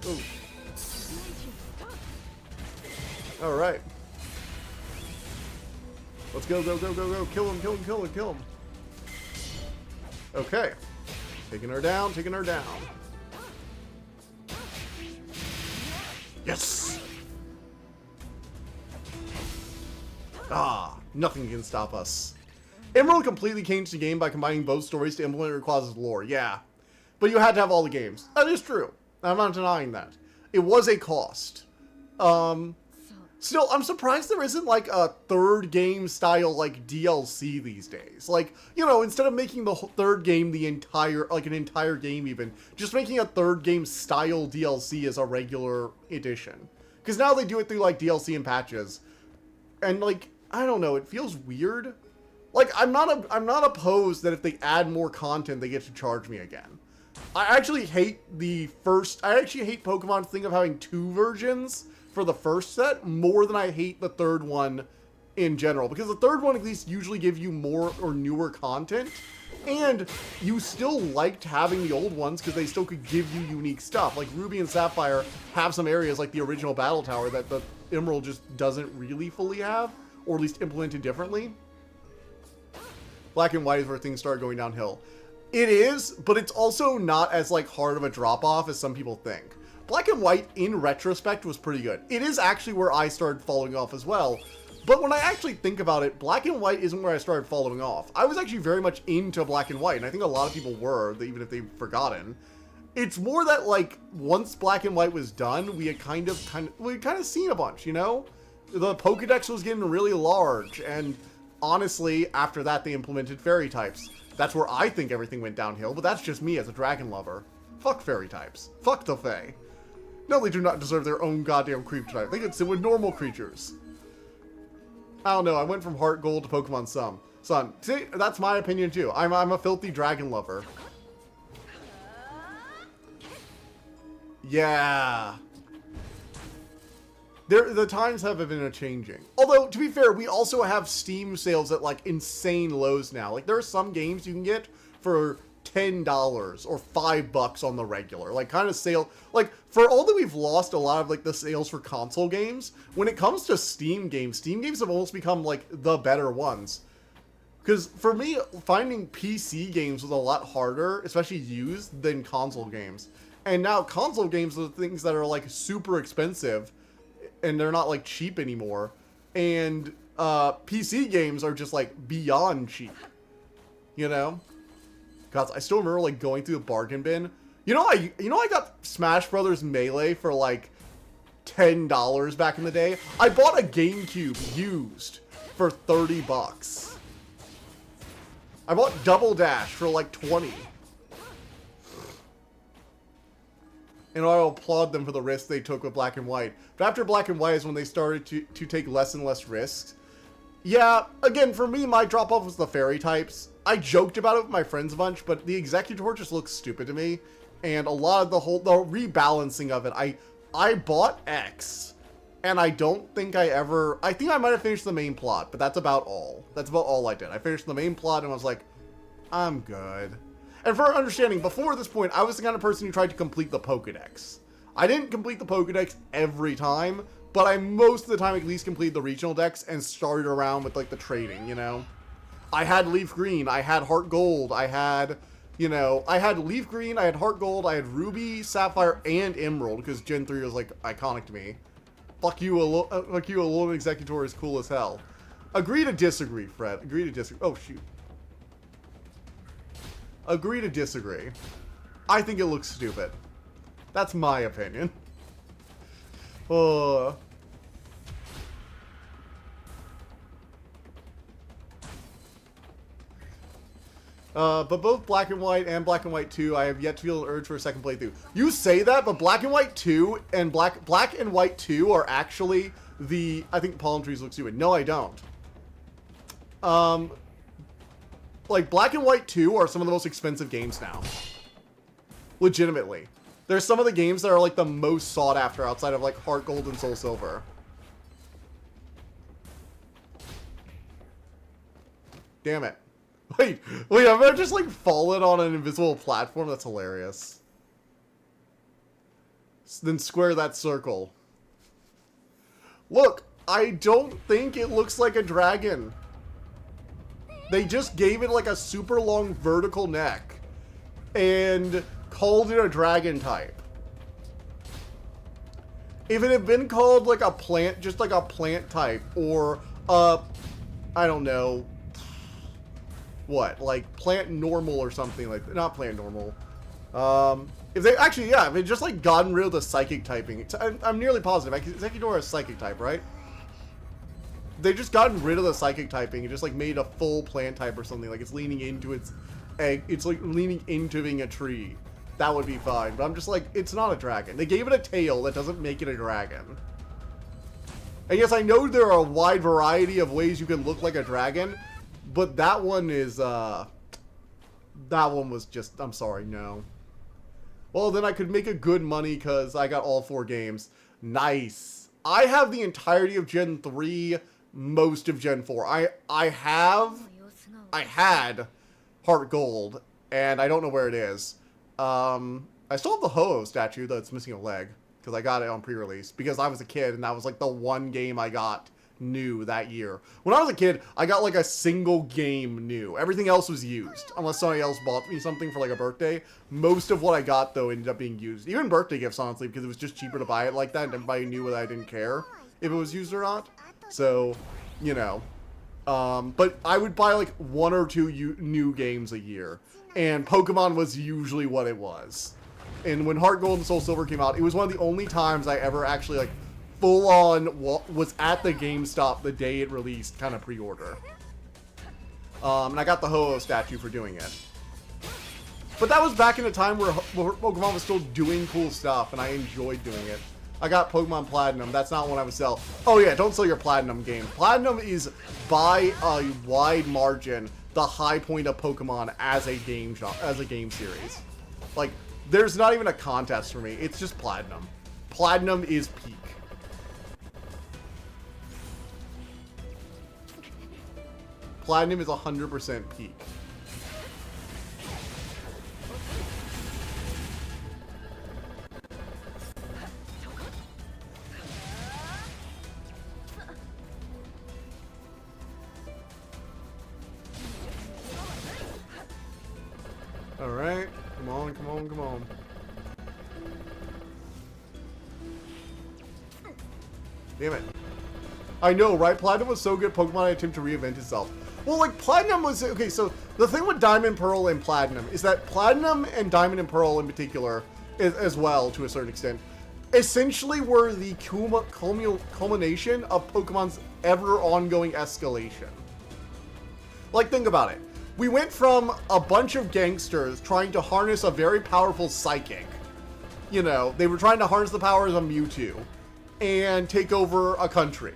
Ooh. All right. Let's go, go, go, go, go. Kill him, kill him, kill him, kill him. Okay. Taking her down, taking her down. Yes! Ah, nothing can stop us. Emerald completely changed the game by combining both stories to implement Rayquaza's lore. Yeah. But you had to have all the games. That is true. I'm not denying that. It was a cost. Still, I'm surprised there isn't like a third game style like DLC these days. Like, you know, instead of making the third game the entire, like an entire game even, just making a third game style DLC as a regular edition. Because now they do it through like DLC and patches. And like, I don't know, it feels weird. Like, I'm not opposed that if they add more content, they get to charge me again. I actually hate Pokemon's thing of having 2 versions for the first set more than I hate the third one in general. Because the third one at least usually gives you more or newer content. And you still liked having the old ones because they still could give you unique stuff. Like Ruby and Sapphire have some areas like the original Battle Tower that the Emerald just doesn't really fully have. Or at least implemented differently. Black and White is where things start going downhill. It is, but it's also not as like hard of a drop-off as some people think. Black and White, in retrospect, was pretty good. It is actually where I started falling off as well. But when I actually think about it, Black and White isn't where I started falling off. I was actually very much into Black and White, and I think a lot of people were, even if they've forgotten. It's more that, like, once Black and White was done, we had kind of seen a bunch, you know? The Pokedex was getting really large, and honestly, after that, they implemented fairy types. That's where I think everything went downhill, but that's just me as a dragon lover. Fuck fairy types. Fuck the Fae. No, they do not deserve their own goddamn creature type. They could sit with normal creatures. I don't know, I went from Heart Gold to Pokemon Sun. See, that's my opinion too. I'm a filthy dragon lover. Yeah. The times have been a-changing. Although, to be fair, we also have Steam sales at, like, insane lows now. Like, there are some games you can get for $10 or $5 on the regular. Like, kind of sale. Like, for all that we've lost a lot of, like, the sales for console games, when it comes to Steam games have almost become, like, the better ones. Because, for me, finding PC games was a lot harder, especially used, than console games. And now, console games are the things that are, like, super expensive, and they're not, like, cheap anymore. And PC games are just, like, beyond cheap. You know? God, I still remember, like, going through the bargain bin. You know, I got Smash Brothers Melee for, like, $10 back in the day. I bought a GameCube used for $30. I bought Double Dash for, like, $20. And I applaud them for the risks they took with Black and White. But after Black and White is when they started to take less and less risks. Yeah, again, for me, my drop-off was the fairy types. I joked about it with my friends a bunch, but the Executor just looks stupid to me. And a lot of the rebalancing of it, I bought X. And I don't think I think I might have finished the main plot, but that's about all. That's about all I did. I finished the main plot and I was like, I'm good. And for understanding, before this point, I was the kind of person who tried to complete the Pokedex. I didn't complete the Pokedex every time, but I most of the time at least completed the regional decks and started around with, like, the trading, you know? I had Leaf Green, I had Heart Gold, I had, you know, I had Leaf Green, I had Heart Gold, I had Ruby, Sapphire, and Emerald, because Gen 3 was, like, iconic to me. Fuck you, Alolan Executor is cool as hell. Agree to disagree, Fred. Agree to disagree. Oh, shoot. Agree to disagree. I think it looks stupid. That's my opinion. But both Black and White 2, I have yet to feel an urge for a second playthrough. You say that, but Black and White 2 and Black and White 2 are actually the... I think Pollen Trees look stupid. No, I don't. Like, Black and White 2 are some of the most expensive games now. Legitimately. There's some of the games that are, like, the most sought after outside of, like, Heart Gold and Soul Silver. Damn it. Wait, I'm gonna just, like, fallen on an invisible platform? That's hilarious. Then square that circle. Look, I don't think it looks like a dragon. They just gave it like a super long vertical neck and called it a dragon type. If it had been called like a plant, just like a plant type, or I don't know, what, like plant normal or something like that. Not plant normal. If they actually, yeah, if they just like gotten rid of the psychic typing, I'm nearly positive. Executor is a psychic type, right? They just gotten rid of the psychic typing and just like made a full plant type or something. Like it's leaning into its egg. It's like leaning into being a tree. That would be fine. But I'm just like, it's not a dragon. They gave it a tail. That doesn't make it a dragon. And yes, I know there are a wide variety of ways you can look like a dragon, but that one is, that one was just, I'm sorry, no. Well, then I could make a good money because I got all 4 games. Nice. I have the entirety of Gen 3, most of Gen 4. I had Heart Gold, and I don't know where it is. I still have the Ho-Oh statue that's missing a leg, because I got it on pre-release, because I was a kid, and that was like the one game I got new that year. When I was a kid, I got like a single game new. Everything else was used, unless somebody else bought me something for like a birthday. Most of what I got, though, ended up being used. Even birthday gifts, honestly, because it was just cheaper to buy it like that, and everybody knew that I didn't care if it was used or not. So, you know. But I would buy like 1 or 2 new games a year, and Pokemon was usually what it was. And when Heart Gold and Soul Silver came out, it was one of the only times I ever actually like full on was at the GameStop the day it released, kind of pre-order. And I got the Ho-Oh statue for doing it. But that was back in a time where Pokemon was still doing cool stuff, and I enjoyed doing it. I got Pokemon Platinum. That's not what I would sell. Oh yeah, don't sell your Platinum game. Platinum is by a wide margin the high point of Pokemon as a game series. Like, there's not even a contest for me. It's just Platinum. Platinum is peak. Platinum is 100% peak. Alright, come on, come on, come on. Damn it. I know, right? Platinum was so good, Pokemon attempt to reinvent itself. Well, like, Platinum was... Okay, so the thing with Diamond, Pearl, and Platinum is that Platinum and Diamond and Pearl in particular, as well, to a certain extent, essentially were the culmination of Pokemon's ever-ongoing escalation. Like, think about it. We went from a bunch of gangsters trying to harness a very powerful psychic. You know, they were trying to harness the powers of Mewtwo and take over a country.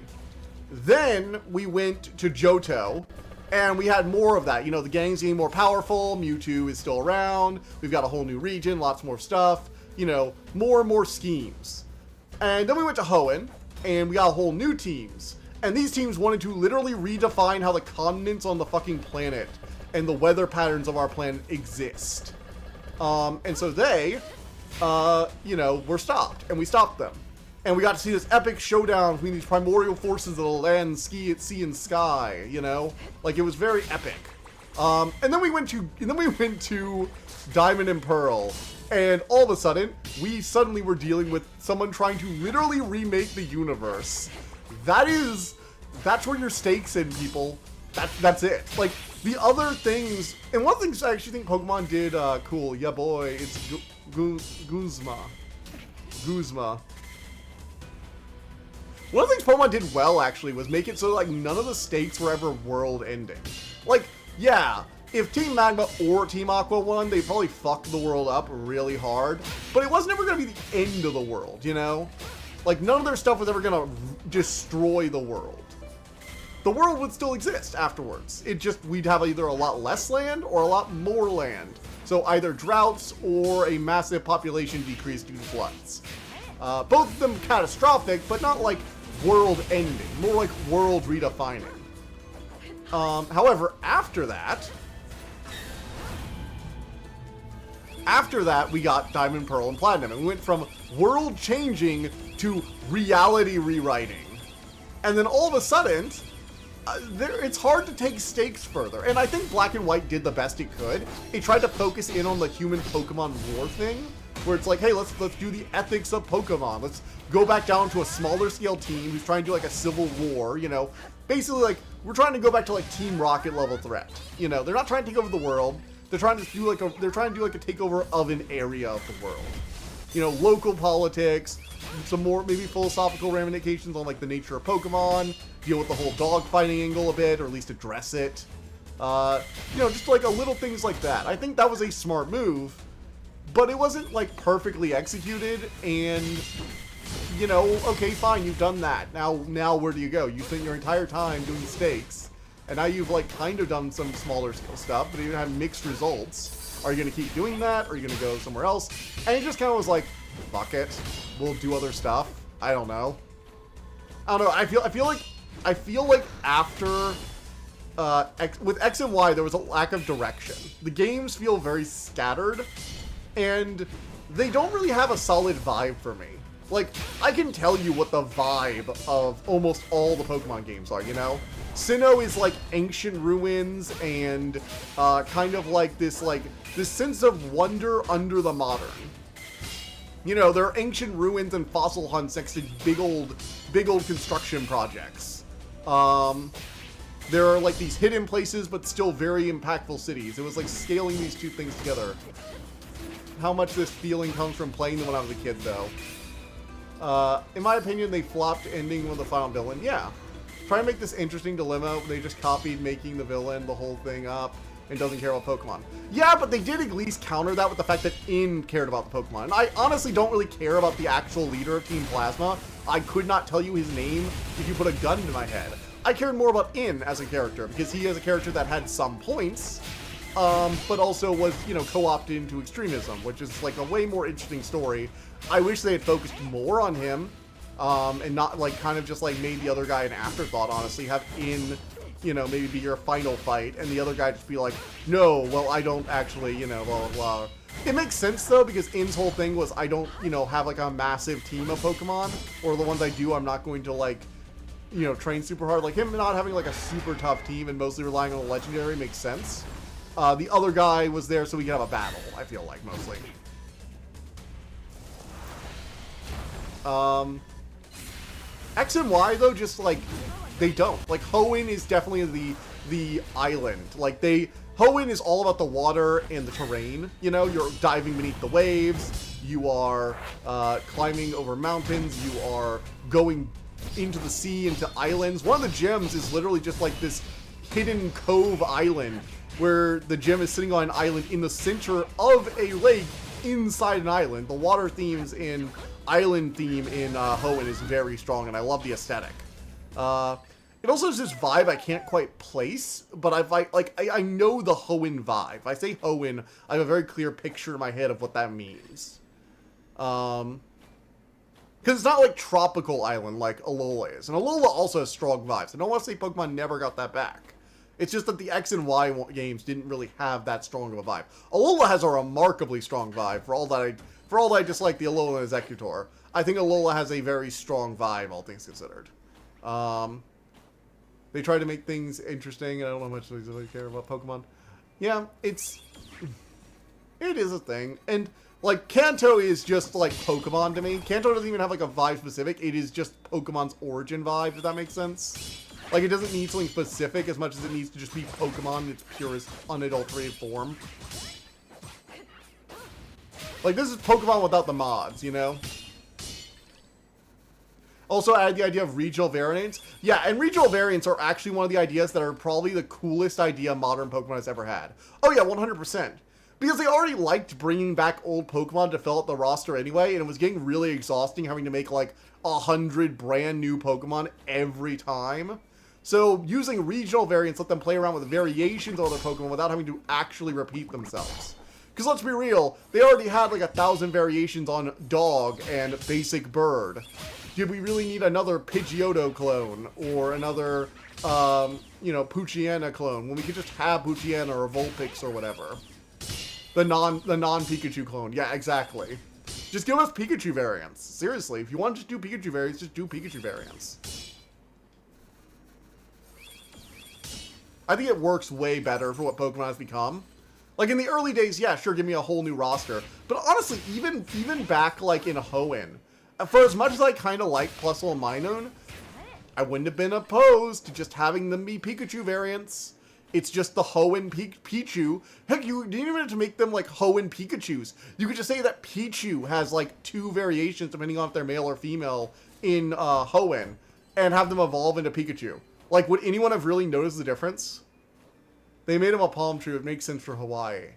Then we went to Johto, and we had more of that. You know, the gang's getting more powerful, Mewtwo is still around, we've got a whole new region, lots more stuff, you know, more and more schemes. And then we went to Hoenn, and we got whole new teams. And these teams wanted to literally redefine how the continents on the fucking planet and the weather patterns of our planet exist. And so they, you know, were stopped, and we stopped them. And we got to see this epic showdown between these primordial forces of the land, sea, and sky, you know? Like, it was very epic. And then we went to Diamond and Pearl, and all of a sudden, we suddenly were dealing with someone trying to literally remake the universe. That's where your stakes in, people. That's it. Like, the other things, and one of the things I actually think Pokemon did cool, yeah boy, it's Guzma. One of the things Pokemon did well, actually, was make it so, like, none of the stakes were ever world-ending. Like, yeah, if Team Magma or Team Aqua won, they'd probably fuck the world up really hard, but it wasn't ever going to be the end of the world, you know? Like, none of their stuff was ever going to destroy the world. The world would still exist afterwards. It just, we'd have either a lot less land or a lot more land. So either droughts or a massive population decrease due to floods. Both of them catastrophic, but not like world-ending, more like world redefining. However, after that, we got Diamond, Pearl, and Platinum, and we went from world-changing to reality rewriting. And then all of a sudden, it's hard to take stakes further. And I think Black and White did the best it could. It tried to focus in on the human Pokemon war thing, where it's like, hey, let's do the ethics of Pokemon. Let's go back down to a smaller scale team who's trying to do like a civil war, you know. Basically, like, we're trying to go back to like Team Rocket level threat. You know, they're not trying to take over the world. They're trying to do like a takeover of an area of the world. You know, local politics, some more maybe philosophical ramifications on like the nature of Pokemon, deal with the whole dogfighting angle a bit, or at least address it. You know, just like a little things like that. I think that was a smart move, but it wasn't like perfectly executed. And you know, okay, fine, you've done that. Now where do you go? You spent your entire time doing stakes, and now you've like kind of done some smaller scale stuff, but you have mixed results. Are you going to keep doing that? Or are you going to go somewhere else? And it just kind of was like, fuck it. We'll do other stuff. I don't know. I don't know. I feel like after with X and Y, there was a lack of direction. The games feel very scattered, and they don't really have a solid vibe for me. Like, I can tell you what the vibe of almost all the Pokemon games are, you know? Sinnoh is like ancient ruins and kind of like this sense of wonder under the modern. You know, there are ancient ruins and fossil hunts next to big old construction projects. There are like these hidden places but still very impactful cities. It was like scaling these two things together. How much this feeling comes from playing them when I was a kid, though. In my opinion, they flopped ending with the final villain. Yeah. Try to make this interesting dilemma. They just copied making the villain the whole thing up and doesn't care about Pokemon. Yeah, but they did at least counter that with the fact that In cared about the Pokemon. And I honestly don't really care about the actual leader of Team Plasma. I could not tell you his name if you put a gun to my head. I cared more about In as a character, because he is a character that had some points, but also was, you know, co-opted into extremism, which is like a way more interesting story. I wish they had focused more on him, and not like kind of just like made the other guy an afterthought, honestly. Have In, you know, maybe be your final fight, and the other guy just be like, no, well, I don't actually, you know, blah, blah, blah. It makes sense, though, because In's whole thing was, I don't, you know, have like a massive team of Pokemon, or the ones I do, I'm not going to like, you know, train super hard. Like him not having like a super tough team and mostly relying on a legendary makes sense. The other guy was there so we could have a battle, I feel like, mostly. X and Y, though, just, like, they don't. Like, Hoenn is definitely the island. Like, Hoenn is all about the water and the terrain, you know? You're diving beneath the waves, you are climbing over mountains, you are going into the sea, into islands. One of the gems is literally just, like, this hidden cove island, where the gem is sitting on an island in the center of a lake inside an island. The water themes in island theme in Hoenn is very strong, and I love the aesthetic. It also has this vibe I can't quite place, but I know the Hoenn vibe. If I say Hoenn, I have a very clear picture in my head of what that means. Because it's not like tropical island like Alola is, and Alola also has strong vibes. I don't want to say Pokemon never got that back. It's just that the X and Y games didn't really have that strong of a vibe. Alola has a remarkably strong vibe. For all that I dislike the Alola and Executor, I think Alola has a very strong vibe, all things considered. They try to make things interesting. I don't know how much they care about Pokemon. Yeah, it is a thing. And, like, Kanto is just, like, Pokemon to me. Kanto doesn't even have, like, a vibe specific. It is just Pokemon's origin vibe, if that makes sense. Like, it doesn't need something specific as much as it needs to just be Pokemon in its purest, unadulterated form. Like, this is Pokemon without the mods, you know? Also added the idea of regional variants. Yeah, and regional variants are actually one of the ideas that are probably the coolest idea modern Pokemon has ever had. Oh yeah, 100%. Because they already liked bringing back old Pokemon to fill out the roster anyway, and it was getting really exhausting having to make, like, 100 brand new Pokemon every time. So, using regional variants let them play around with variations of other Pokemon without having to actually repeat themselves. Because let's be real, they already had like 1,000 variations on Dog and Basic Bird. Did we really need another Pidgeotto clone or another, you know, Poochyena clone when we could just have Poochyena or Vulpix or whatever? The non-Pikachu clone. Yeah, exactly. Just give us Pikachu variants. Seriously, if you want to just do Pikachu variants, just do Pikachu variants. I think it works way better for what Pokemon has become. Like, in the early days, yeah, sure, give me a whole new roster. But honestly, even back, like, in Hoenn, for as much as I kind of like Plusle and Minun, I wouldn't have been opposed to just having them be Pikachu variants. It's just the Hoenn Pichu. Heck, you didn't even have to make them, like, Hoenn Pikachus. You could just say that Pichu has, like, 2 variations, depending on if they're male or female, in Hoenn, and have them evolve into Pikachu. Like, would anyone have really noticed the difference? They made him a palm tree. It makes sense for Hawaii.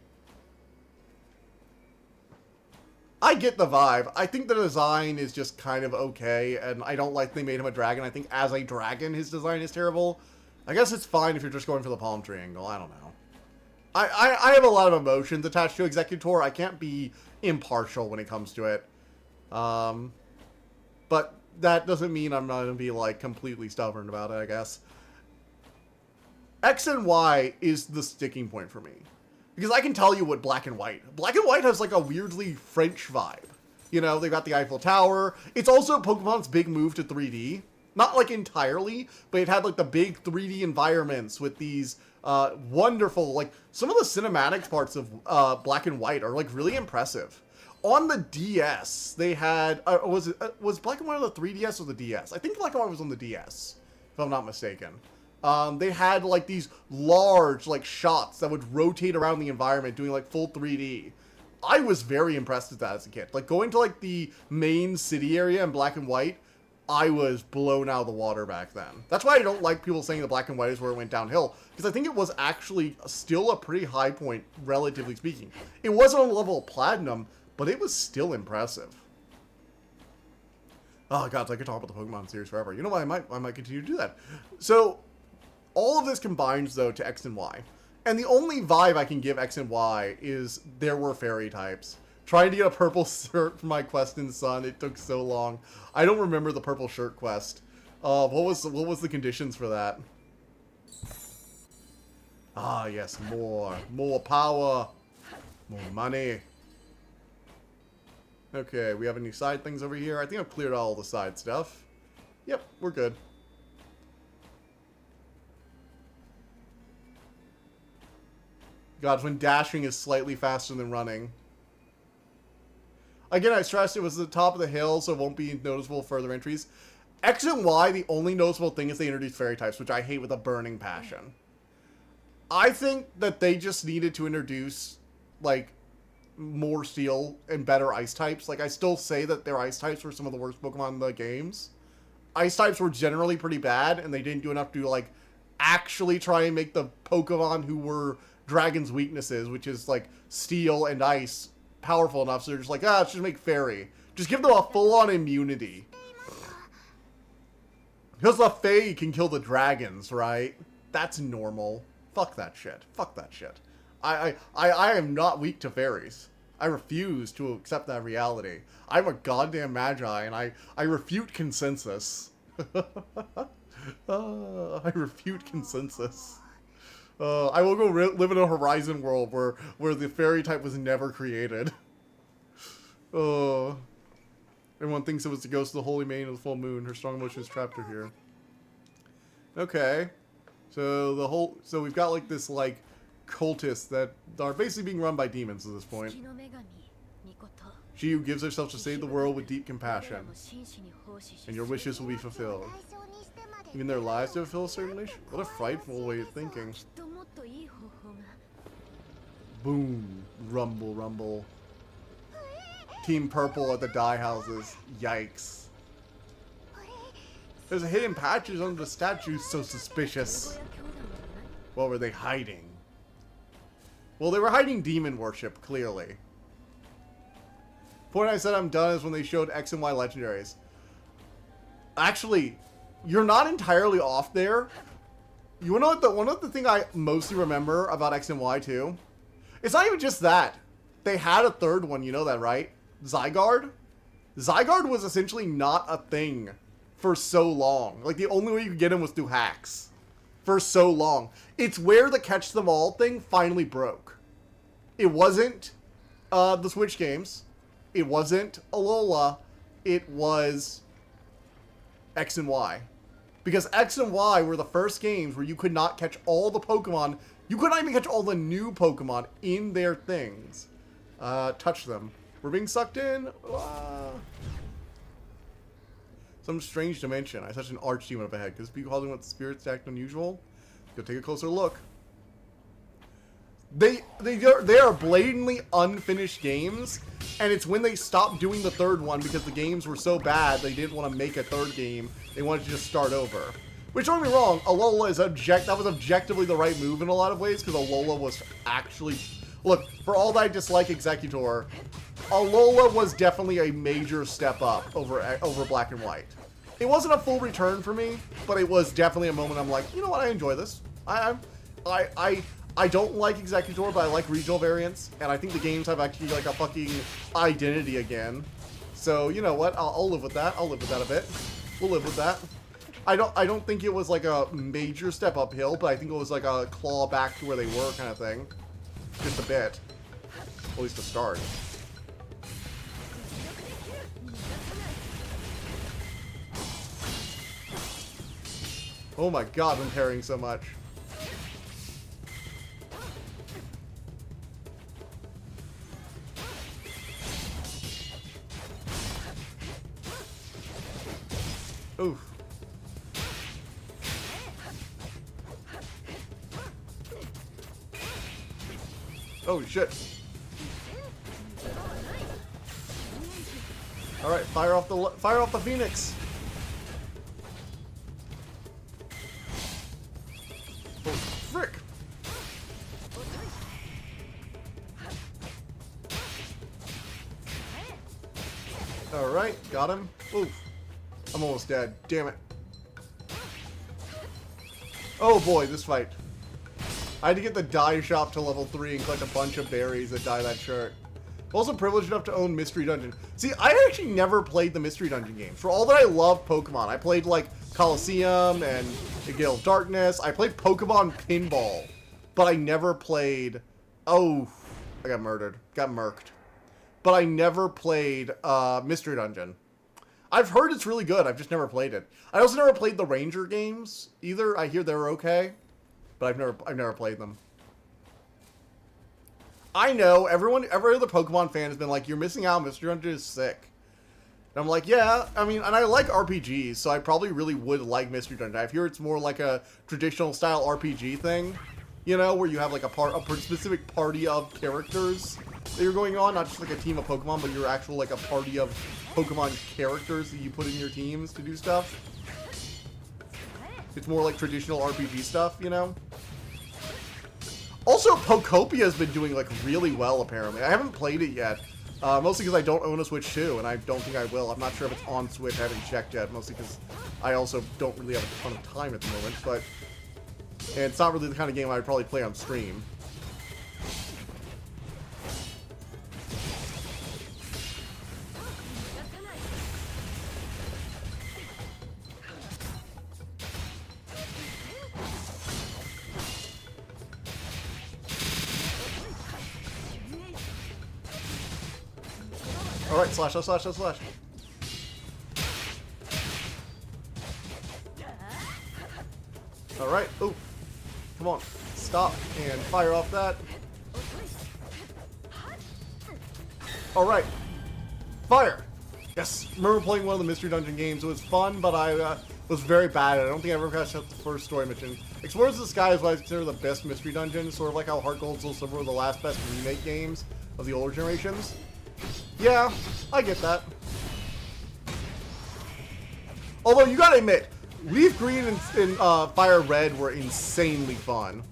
I get the vibe. I think the design is just kind of okay, and I don't like they made him a dragon. I think as a dragon, his design is terrible. I guess it's fine if you're just going for the palm tree angle. I don't know. I have a lot of emotions attached to Executor. I can't be impartial when it comes to it. But that doesn't mean I'm not going to be, like, completely stubborn about it, I guess. X and Y is the sticking point for me. Because I can tell you what Black and White. Black and White has, like, a weirdly French vibe. You know, they've got the Eiffel Tower. It's also Pokemon's big move to 3D. Not, like, entirely, but it had, like, the big 3D environments with these wonderful, like, some of the cinematics parts of Black and White are, like, really impressive. On the DS, they had, was Black and White on the 3DS or the DS? I think Black and White was on the DS, if I'm not mistaken. They had, like, these large, like, shots that would rotate around the environment, doing, like, full 3D. I was very impressed with that as a kid. Like, going to, like, the main city area in Black and White, I was blown out of the water back then. That's why I don't like people saying the Black and White is where it went downhill, because I think it was actually still a pretty high point, relatively speaking. It wasn't on the level of Platinum, but it was still impressive. Oh, God, I could talk about the Pokemon series forever. You know what? I might continue to do that. So, all of this combines, though, to X and Y. And the only vibe I can give X and Y is there were fairy types. Trying to get a purple shirt for my quest in Sun, it took so long. I don't remember the purple shirt quest. What was the conditions for that? Ah, yes, more power, more money. Okay, we have any side things over here? I think I've cleared all the side stuff. Yep, we're good. God, when dashing is slightly faster than running. Again, I stressed it was the top of the hill, so it won't be noticeable further entries. X and Y, the only noticeable thing is they introduced fairy types, which I hate with a burning passion. I think that they just needed to introduce, like, more steel and better ice types. Like, I still say that their ice types were some of the worst Pokemon in the games. Ice types were generally pretty bad, and they didn't do enough to, like, actually try and make the Pokemon who were Dragon's weaknesses, which is, like, steel and ice, powerful enough, so they're just like, let's just make fairy. Just give them a full-on immunity. Because the Fae can kill the dragons, right? That's normal. Fuck that shit. Fuck that shit. I am not weak to fairies. I refuse to accept that reality. I'm a goddamn magi, and I refute consensus. I refute consensus. I will go live in a Horizon world where the fairy type was never created. Everyone thinks it was the ghost of the holy maiden of the full moon. Her strong emotion is trapped her here. Okay. So we've got, like, this, like, cultists that are basically being run by demons at this point. She who gives herself to save the world with deep compassion, and your wishes will be fulfilled. Even their lives to fulfill a certain wish? What a frightful way of thinking. Boom. Rumble, rumble. Team Purple at the dye houses. Yikes. There's a hidden patches under the statues, so suspicious. What were they hiding? Well, they were hiding demon worship, clearly. Point I said I'm done is when they showed X and Y legendaries. Actually, you're not entirely off there. You wanna know what one of the thing I mostly remember about X and Y too? It's not even just that. They had a third one, you know that, right? Zygarde? Zygarde was essentially not a thing for so long. Like, the only way you could get him was through hacks. For so long. It's where the catch them all thing finally broke. It wasn't the Switch games. It wasn't Alola. It was X and Y. Because X and Y were the first games where you could not catch all the Pokemon. You could not even catch all the new Pokemon in their things. Touch them. We're being sucked in. Some strange dimension. I touched an archdemon up ahead. Because people calling what spirits act unusual. Go take a closer look. They are blatantly unfinished games, and it's when they stopped doing the third one because the games were so bad they didn't want to make a third game. They wanted to just start over. Which, don't get me wrong, Alola is that was objectively the right move in a lot of ways, because Alola was actually... Look, for all that I dislike Executor, Alola was definitely a major step up over Black and White. It wasn't a full return for me, but it was definitely a moment I'm like, you know what, I enjoy this. I don't like Executor, but I like regional variants, and I think the games have actually like a fucking identity again. So, you know what, I'll live with that. I'll live with that a bit. We'll live with that. I don't think it was like a major step uphill, but I think it was like a claw back to where they were kind of thing. Just a bit. At least to start. Oh my god, I'm parrying so much. Oof. Oh shit. All right, fire off the Phoenix. Oh, frick. All right, got him. Oof. I'm almost dead. Damn it. Oh boy, this fight. I had to get the dye shop to level 3 and collect a bunch of berries that dye that shirt. I'm also privileged enough to own Mystery Dungeon. See, I actually never played the Mystery Dungeon games. For all that I love Pokemon, I played like Coliseum and the Gale of Darkness. I played Pokemon Pinball, but I never played... Oh, I got murdered. Got murked. But I never played Mystery Dungeon. I've heard it's really good. I've just never played it. I also never played the Ranger games either. I hear they're okay, but I've never played them. I know every other Pokemon fan has been like, "You're missing out. Mystery Dungeon is sick." And I'm like, yeah. I mean, and I like RPGs, so I probably really would like Mystery Dungeon. I hear it's more like a traditional style RPG thing, you know, where you have like a specific party of characters that you're going on, not just like a team of Pokemon, but you're actual like a party of Pokemon characters that you put in your teams to do stuff. It's more like traditional RPG stuff, you know? Also, Pokopia has been doing like really well, apparently. I haven't played it yet, mostly because I don't own a Switch 2, and I don't think I will. I'm not sure if it's on Switch. I haven't checked yet, mostly because I also don't really have a ton of time at the moment, but... And it's not really the kind of game I would probably play on stream. Alright, slash. Alright, ooh. Come on, stop and fire off that. Alright, fire! Yes, remember playing one of the Mystery Dungeon games. It was fun, but I was very bad at it. I don't think I ever got out the first story mission. Explorers of the Sky is what I consider the best Mystery Dungeon, sort of like how Heart Gold and Soul Silver were the last best remake games of the older generations. Yeah, I get that. Although, you gotta admit, Leaf Green and Fire Red were insanely fun.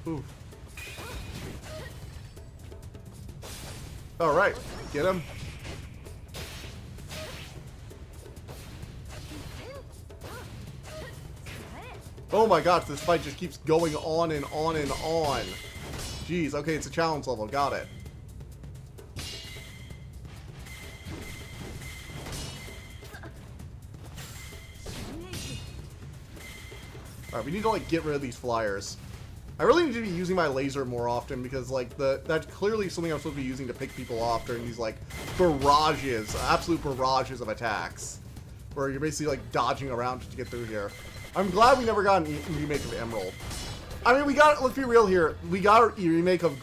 Ooh. All right, get him. Oh my gosh, this fight just keeps going on and on and on. Jeez, okay, it's a challenge level, got it. Alright, we need to, like, get rid of these flyers. I really need to be using my laser more often because, like, that's clearly something I'm supposed to be using to pick people off during these, like, barrages, absolute barrages of attacks. Where you're basically, like, dodging around just to get through here. I'm glad we never got a remake of Emerald. I mean, we got, let's be real here, we got a remake of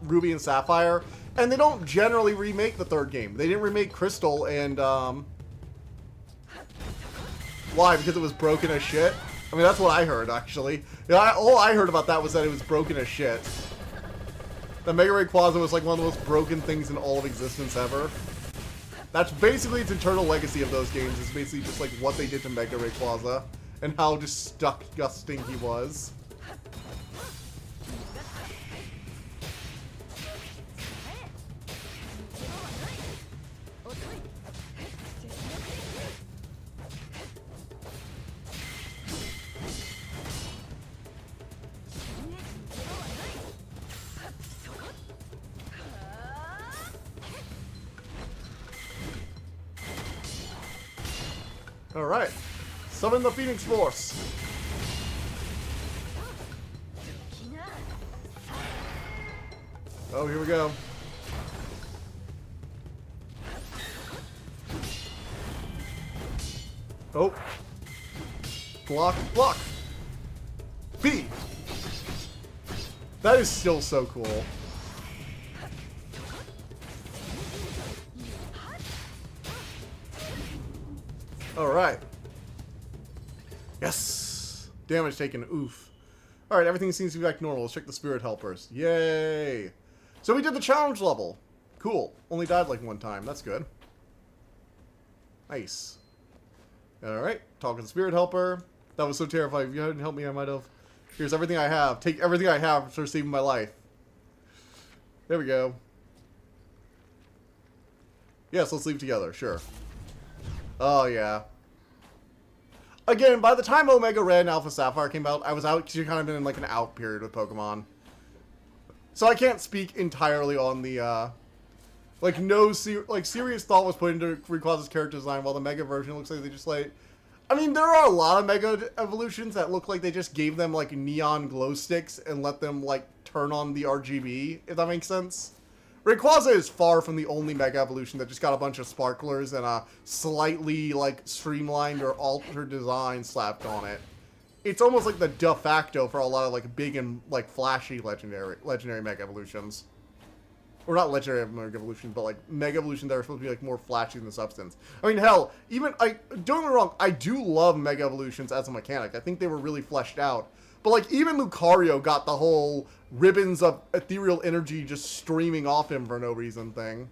Ruby and Sapphire, and they don't generally remake the third game. They didn't remake Crystal, and, why? Because it was broken as shit? I mean, that's what I heard, actually. Yeah, all I heard about that was that it was broken as shit. The Mega Rayquaza was, like, one of the most broken things in all of existence ever. That's basically its eternal legacy of those games. It's basically just, like, what they did to Mega Rayquaza. And how disgusting he was. Alright. Summon the Phoenix Force. Oh, here we go. Oh. Block, block. B. That is still so cool. Alright. Yes! Damage taken. Oof. Alright, everything seems to be back to normal. Let's check the Spirit Helpers. Yay! So we did the challenge level. Cool. Only died like one time. That's good. Nice. Alright. Talk to the Spirit Helper. That was so terrifying. If you hadn't helped me, I might have... Here's everything I have. Take everything I have for saving my life. There we go. Yes, let's leave together. Sure. Oh, yeah. Again, by the time Omega Red and Alpha Sapphire came out, I was out, because you're kind of in, like, an out period with Pokemon. So I can't speak entirely on the, like, no serious thought was put into Rayquaza's character design, while the Mega version looks like they just, like... I mean, there are a lot of Mega evolutions that look like they just gave them, like, neon glow sticks and let them, like, turn on the RGB, if that makes sense. Rayquaza is far from the only Mega Evolution that just got a bunch of sparklers and a slightly, like, streamlined or altered design slapped on it. It's almost like the de facto for a lot of, like, big and, like, flashy legendary Mega Evolutions. Or not legendary Mega Evolutions, but, like, Mega Evolutions that are supposed to be, like, more flashy than the substance. I mean, hell, even, don't get me wrong, I do love Mega Evolutions as a mechanic. I think they were really fleshed out. But, like, even Lucario got the whole ribbons of ethereal energy just streaming off him for no reason thing.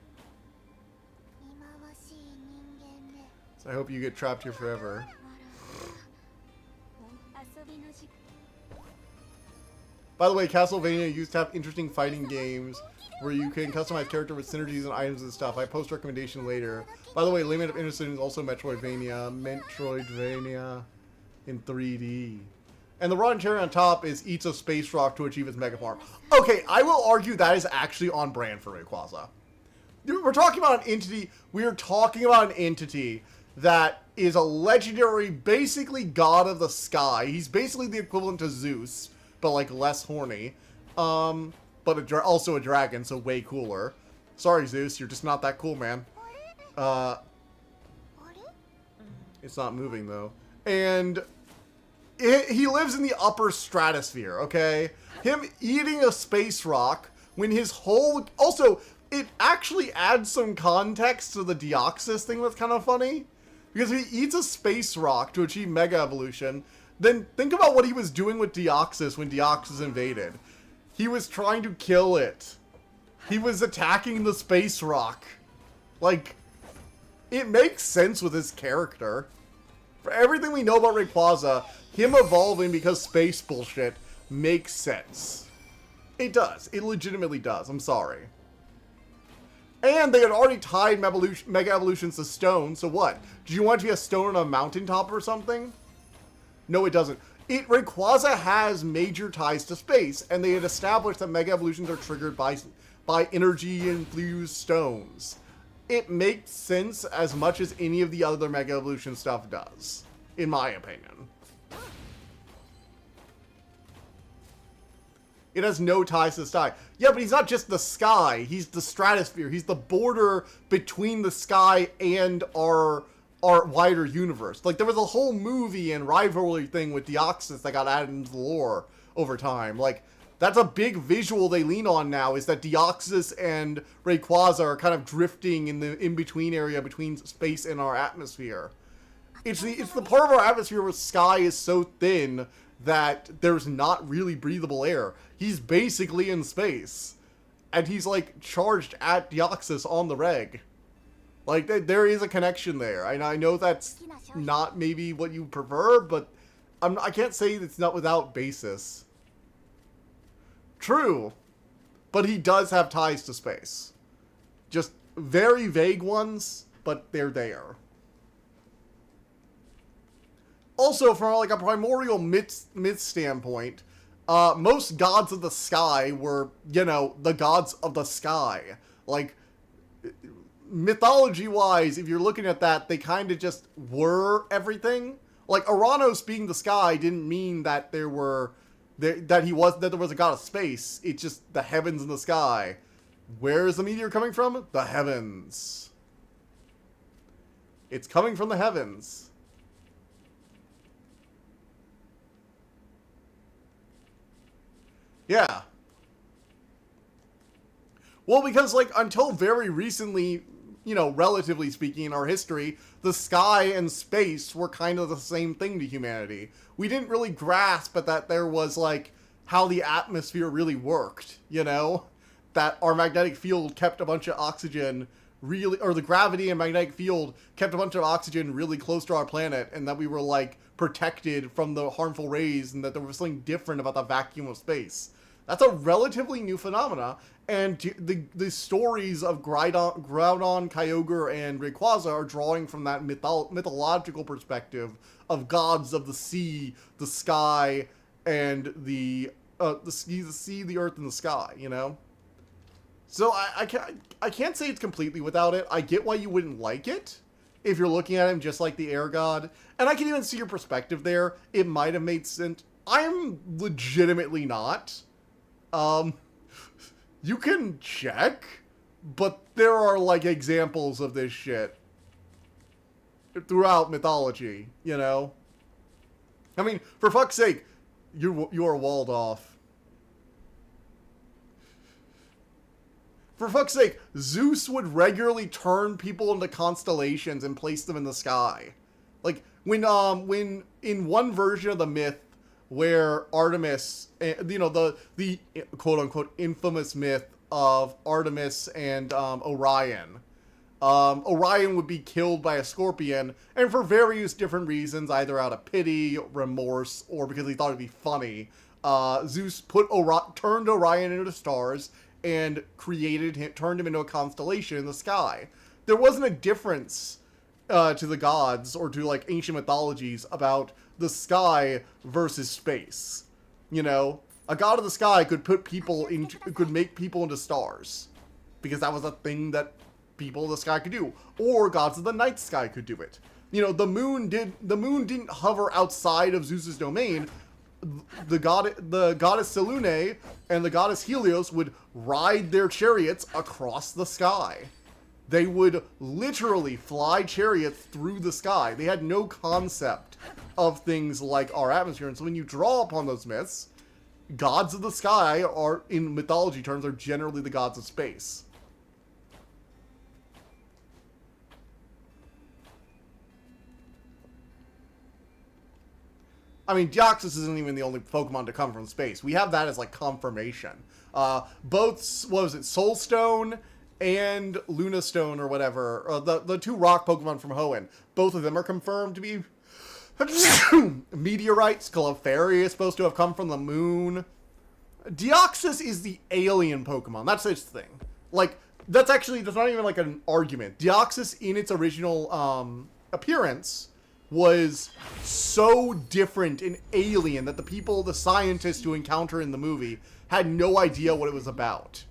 So I hope you get trapped here forever. By the way, Castlevania used to have interesting fighting games where you can customize character with synergies and items and stuff. I post recommendation later. By the way, Limit of Innocence is also Metroidvania in 3D. And the rotten cherry on top is eats a space rock to achieve its mega form. Okay, I will argue that is actually on brand for Rayquaza. We're talking about an entity. We are talking about an entity that is a legendary, basically god of the sky. He's basically the equivalent to Zeus, but like less horny. But also a dragon, so way cooler. Sorry, Zeus, you're just not that cool, man. It's not moving though, and. He lives in the upper stratosphere, okay? Him eating a space rock when his whole... Also, it actually adds some context to the Deoxys thing that's kind of funny. Because if he eats a space rock to achieve Mega Evolution, then think about what he was doing with Deoxys when Deoxys invaded. He was trying to kill it. He was attacking the space rock. Like, it makes sense with his character. For everything we know about Rayquaza, him evolving because space bullshit makes sense. It does. It legitimately does. I'm sorry. And they had already tied Mega Evolutions to stone, so what? Do you want it to be a stone on a mountaintop or something? No, it doesn't. Rayquaza has major ties to space, and they had established that Mega Evolutions are triggered by energy-infused stones. It makes sense as much as any of the other Mega Evolution stuff does. in my opinion. It has no ties to the sky. Yeah, but he's not just the sky. He's the stratosphere. He's the border between the sky and our wider universe. Like, there was a whole movie and rivalry thing with Deoxys that got added into the lore over time. Like, that's a big visual they lean on now, is that Deoxys and Rayquaza are kind of drifting in the in-between area between space and our atmosphere. It's the part of our atmosphere where sky is so thin that there's not really breathable air. He's basically in space. And he's, like, charged at Deoxys on the reg. Like, there is a connection there. And I know that's not maybe what you prefer, but I can't say it's not without basis. True. But he does have ties to space. Just very vague ones, but they're there. Also, from like a primordial myth standpoint, most gods of the sky were, you know, the gods of the sky. Like, mythology-wise, if you're looking at that, they kind of just were everything. Like, Uranos being the sky didn't mean that there was a god of space. It's just the heavens and the sky. Where is the meteor coming from? The heavens. It's coming from the heavens. Yeah. Well, because, like, until very recently, you know, relatively speaking in our history, the sky and space were kind of the same thing to humanity. We didn't really grasp at that there was, like, how the atmosphere really worked, you know? That our magnetic field kept a bunch of oxygen really, or the gravity and magnetic field kept a bunch of oxygen really close to our planet, and that we were, like, protected from the harmful rays, and that there was something different about the vacuum of space. That's a relatively new phenomena, and the stories of Groudon, Kyogre, and Rayquaza are drawing from that mythological perspective of gods of the sea, the sky, and the sea, the earth, and the sky, you know? So I can't say it's completely without it. I get why you wouldn't like it if you're looking at him just like the air god, and I can even see your perspective there. It might have made sense. I'm legitimately not. You can check, but there are, like, examples of this shit throughout mythology, you know? I mean, for fuck's sake, you are walled off. For fuck's sake, Zeus would regularly turn people into constellations and place them in the sky. Like, when in one version of the myth, where Artemis, you know, the quote-unquote infamous myth of Artemis and Orion. Orion would be killed by a scorpion, and for various different reasons, either out of pity, remorse, or because he thought it'd be funny, Zeus turned Orion into stars and turned him into a constellation in the sky. There wasn't a difference to the gods or to, like, ancient mythologies about the sky versus space. You know, a god of the sky could make people into stars, because that was a thing that people of the sky could do. Or gods of the night sky could do it. You know, the moon didn't hover outside of Zeus's domain. The goddess Selene and the goddess Helios would ride their chariots across the sky. They would literally fly chariots through the sky. They had no concept of things like our atmosphere. And so when you draw upon those myths, gods of the sky are, in mythology terms, are generally the gods of space. I mean, Deoxys isn't even the only Pokemon to come from space. We have that as, like, confirmation. Both, what was it, Soulstone and Lunastone or whatever, the two rock Pokemon from Hoenn, both of them are confirmed to be meteorites. Clefairy is supposed to have come from the moon. Deoxys is the alien Pokemon. That's its thing. Like, that's not even like an argument. Deoxys in its original appearance was so different and alien that the scientists who encounter in the movie had no idea what it was about.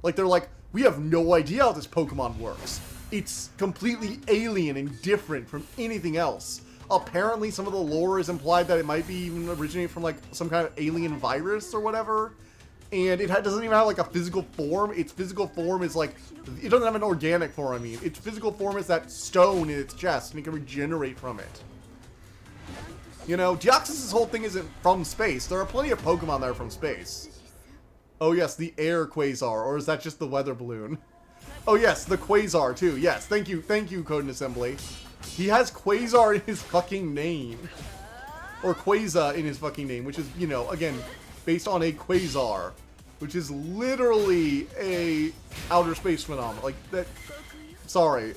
Like, they're like, we have no idea how this Pokemon works. It's completely alien and different from anything else. apparently some of the lore is implied that it might be even originate from like some kind of alien virus or whatever. And it doesn't even have like a physical form. Its physical form is like, it doesn't have an organic form, I mean. Its physical form is that stone in its chest, and it can regenerate from it. You know, Deoxys' whole thing isn't from space. There are plenty of Pokemon that are from space. Oh yes, the air Quasar, or is that just the weather balloon? Oh yes, the Quasar too, yes. Thank you, Code and Assembly. He has Quasar in his fucking name. Or Quasar in his fucking name, which is, you know, again, based on a quasar, which is literally a outer space phenomenon. Like, that, sorry.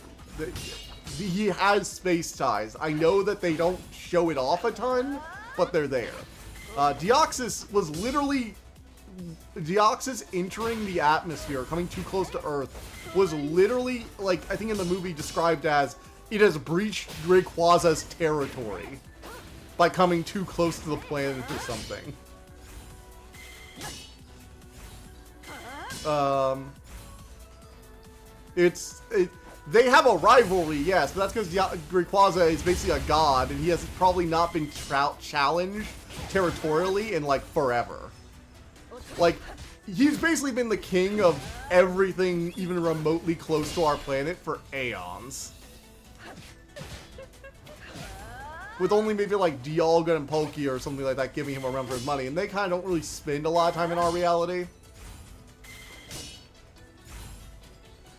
He has space ties. I know that they don't show it off a ton, but they're there. Deoxys was literally... Deoxys entering the atmosphere, coming too close to Earth, was literally, like, I think in the movie described as, it has breached Rayquaza's territory by coming too close to the planet or something. They have a rivalry, yes, but that's because Rayquaza is basically a god, and he has probably not been challenged territorially in, like, forever. Like, he's basically been the king of everything even remotely close to our planet for aeons. With only maybe, like, Dialga and Palkia or something like that giving him a run for his money, and they kind of don't really spend a lot of time in our reality.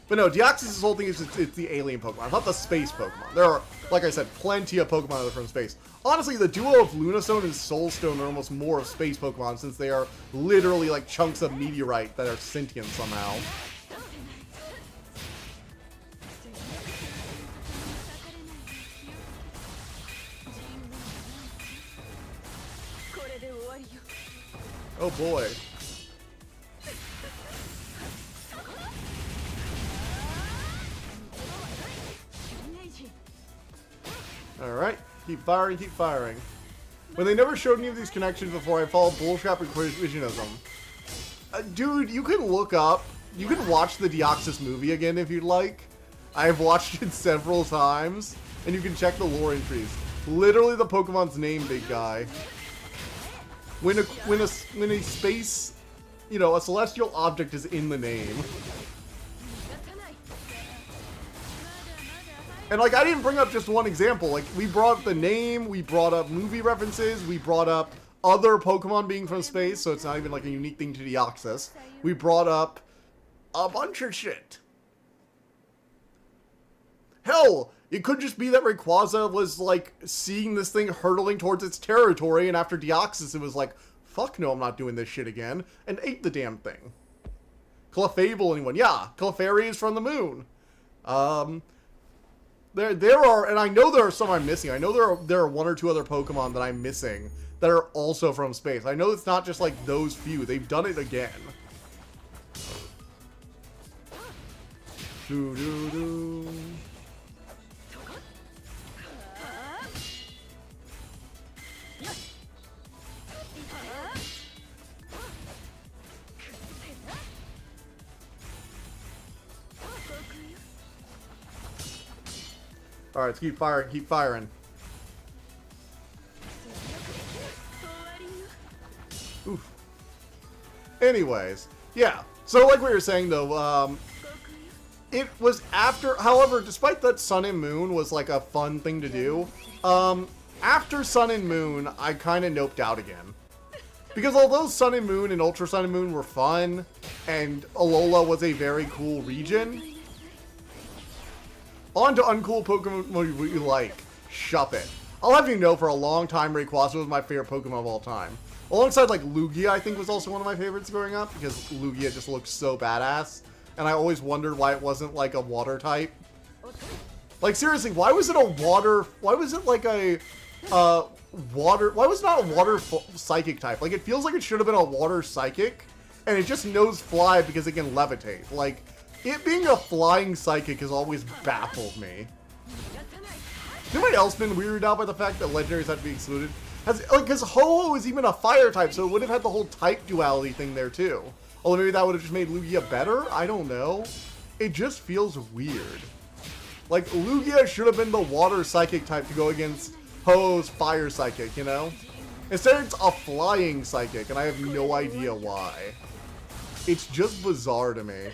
But no, Deoxys' whole thing is it's the alien Pokemon, not the space Pokemon. There are, like I said, plenty of Pokemon that are from space. Honestly, the duo of Lunastone and Soulstone are almost more of space Pokemon, since they are literally like chunks of meteorite that are sentient somehow. Oh boy. Alright, keep firing, keep firing. When they never showed any of these connections before, I followed bullshit and revisionism. Dude, you can look up, you can watch the Deoxys movie again if you'd like. I've watched it several times, and you can check the lore entries. Literally the Pokemon's name, big guy. When a space, you know, a celestial object is in the name. And, like, I didn't bring up just one example. Like, we brought up the name, we brought up movie references, we brought up other Pokemon being from space, so it's not even, like, a unique thing to Deoxys. We brought up a bunch of shit. Hell, it could just be that Rayquaza was, like, seeing this thing hurtling towards its territory, and after Deoxys, it was like, fuck no, I'm not doing this shit again, and ate the damn thing. Clefable, anyone? Yeah, Clefairy is from the moon. There are, and I know there are some I'm missing. I know there are one or two other Pokemon that I'm missing that are also from space. I know it's not just like those few. They've done it again. Doo-doo-doo. Alright, let's keep firing, keep firing. Oof. Anyways, yeah. So like we were saying though, it was after, however, despite that Sun and Moon was like a fun thing to do, after Sun and Moon, I kind of noped out again. Because although Sun and Moon and Ultra Sun and Moon were fun, and Alola was a very cool region, on to uncool Pokemon you like. Shuppet. I'll have you know, for a long time, Rayquaza was my favorite Pokemon of all time. Alongside, like, Lugia, I think was also one of my favorites growing up, because Lugia just looked so badass. And I always wondered why it wasn't, like, a water type. Like, seriously, why was it a water... Why was it, like, a... water... Why was it not a water psychic type? Like, it feels like it should have been a water psychic, and it just knows fly because it can levitate. Like... It being a flying psychic has always baffled me. Has anybody else been weirded out by the fact that legendaries have to be excluded? Because Ho-Oh is even a fire type, so it would have had the whole type duality thing there too. Although maybe that would have just made Lugia better? I don't know. It just feels weird. Like, Lugia should have been the water psychic type to go against Po's fire psychic, you know? Instead, it's a flying psychic, and I have no idea why. It's just bizarre to me.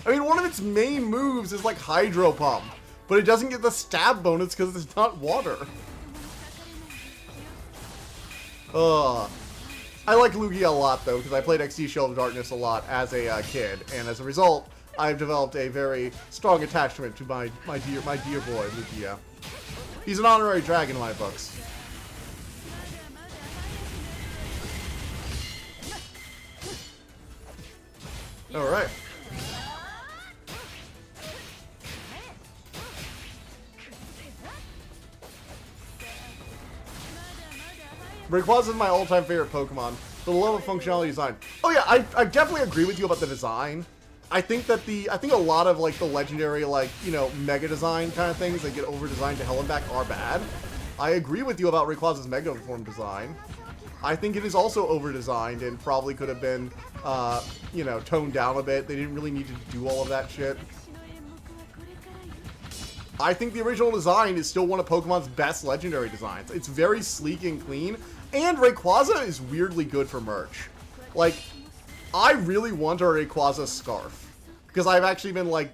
I mean, one of its main moves is like Hydro Pump, but it doesn't get the stab bonus because it's not water. I like Lugia a lot, though, because I played XD Shield of Darkness a lot as a kid, and as a result, I've developed a very strong attachment to my dear boy, Lugia. He's an honorary dragon in my books. Alright. Rayquaza is my all-time favorite Pokemon. The level of functionality design. Oh yeah, I definitely agree with you about the design. I think that a lot of like the legendary, like, you know, mega design kind of things that get over designed to hell and back are bad. I agree with you about Rayquaza's mega form design. I think it is also over designed and probably could have been you know, toned down a bit. They didn't really need to do all of that shit. I think the original design is still one of Pokemon's best legendary designs. It's very sleek and clean, and Rayquaza is weirdly good for merch. Like, I really want a Rayquaza scarf, because I've actually been, like,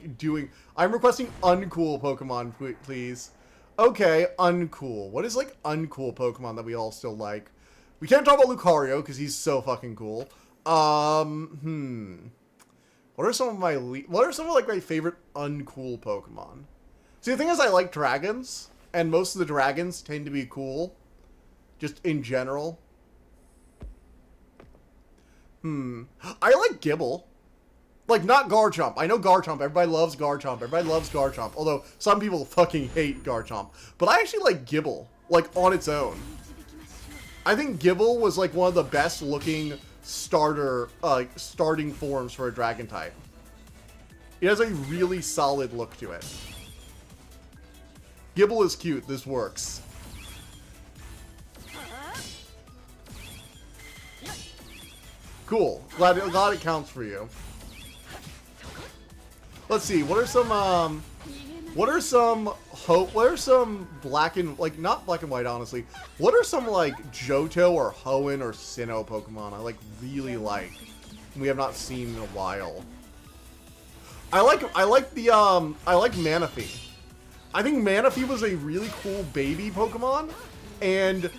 I'm requesting uncool Pokemon, please. Okay, uncool. What is, like, uncool Pokemon that we all still like? We can't talk about Lucario, because he's so fucking cool. What are some of my my favorite uncool Pokemon? See, the thing is, I like dragons, and most of the dragons tend to be cool, just in general. I like Gible. Like, not Garchomp. I know Garchomp. Everybody loves Garchomp. Everybody loves Garchomp. Although, some people fucking hate Garchomp. But I actually like Gible, like, on its own. I think Gible was, like, one of the best looking starting forms for a dragon type. It has a really solid look to it. Gible is cute. This works. Cool. Glad it counts for you. Let's see. What are some black and, like, not black and white, honestly. What are some, like, Johto or Hoenn or Sinnoh Pokemon I, like, really like? We have not seen in a while. I like Manaphy. I think Manaphy was a really cool baby Pokemon, and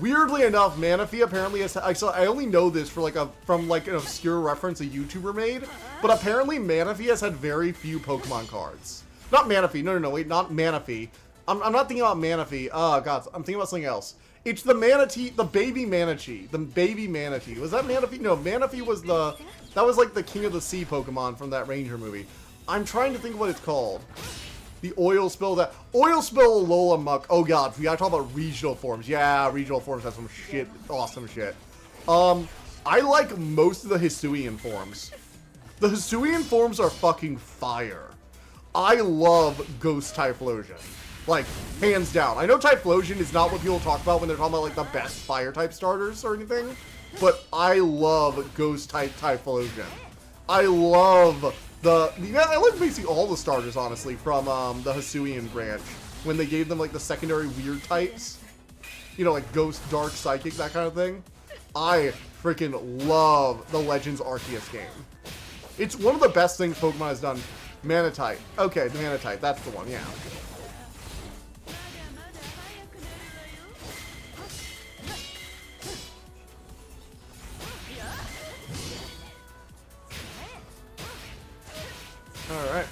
weirdly enough, Manaphy apparently has, I only know this from like an obscure reference a YouTuber made, but apparently Manaphy has had very few Pokemon cards. Not Manaphy, no, wait, not Manaphy. I'm not thinking about Manaphy, oh god, I'm thinking about something else. It's the Manatee, the baby Manatee, Was that Manaphy? No, Manaphy was that was like the King of the Sea Pokemon from that Ranger movie. I'm trying to think what it's called. The Oil Spill Alola Muck. Oh god, we gotta talk about regional forms. Yeah, regional forms have some shit, awesome shit. I like most of the Hisuian forms. The Hisuian forms are fucking fire. I love Ghost Typhlosion. Like, hands down. I know Typhlosion is not what people talk about when they're talking about, like, the best fire-type starters or anything, but I love Ghost-type Typhlosion. I love I like basically all the starters, honestly, from the Hisuian branch, when they gave them, like, the secondary weird types. You know, like Ghost, Dark, Psychic, that kind of thing. I freaking love the Legends Arceus game. It's one of the best things Pokemon has done. Manatite. Okay, the Manatite. That's the one, yeah. Alright.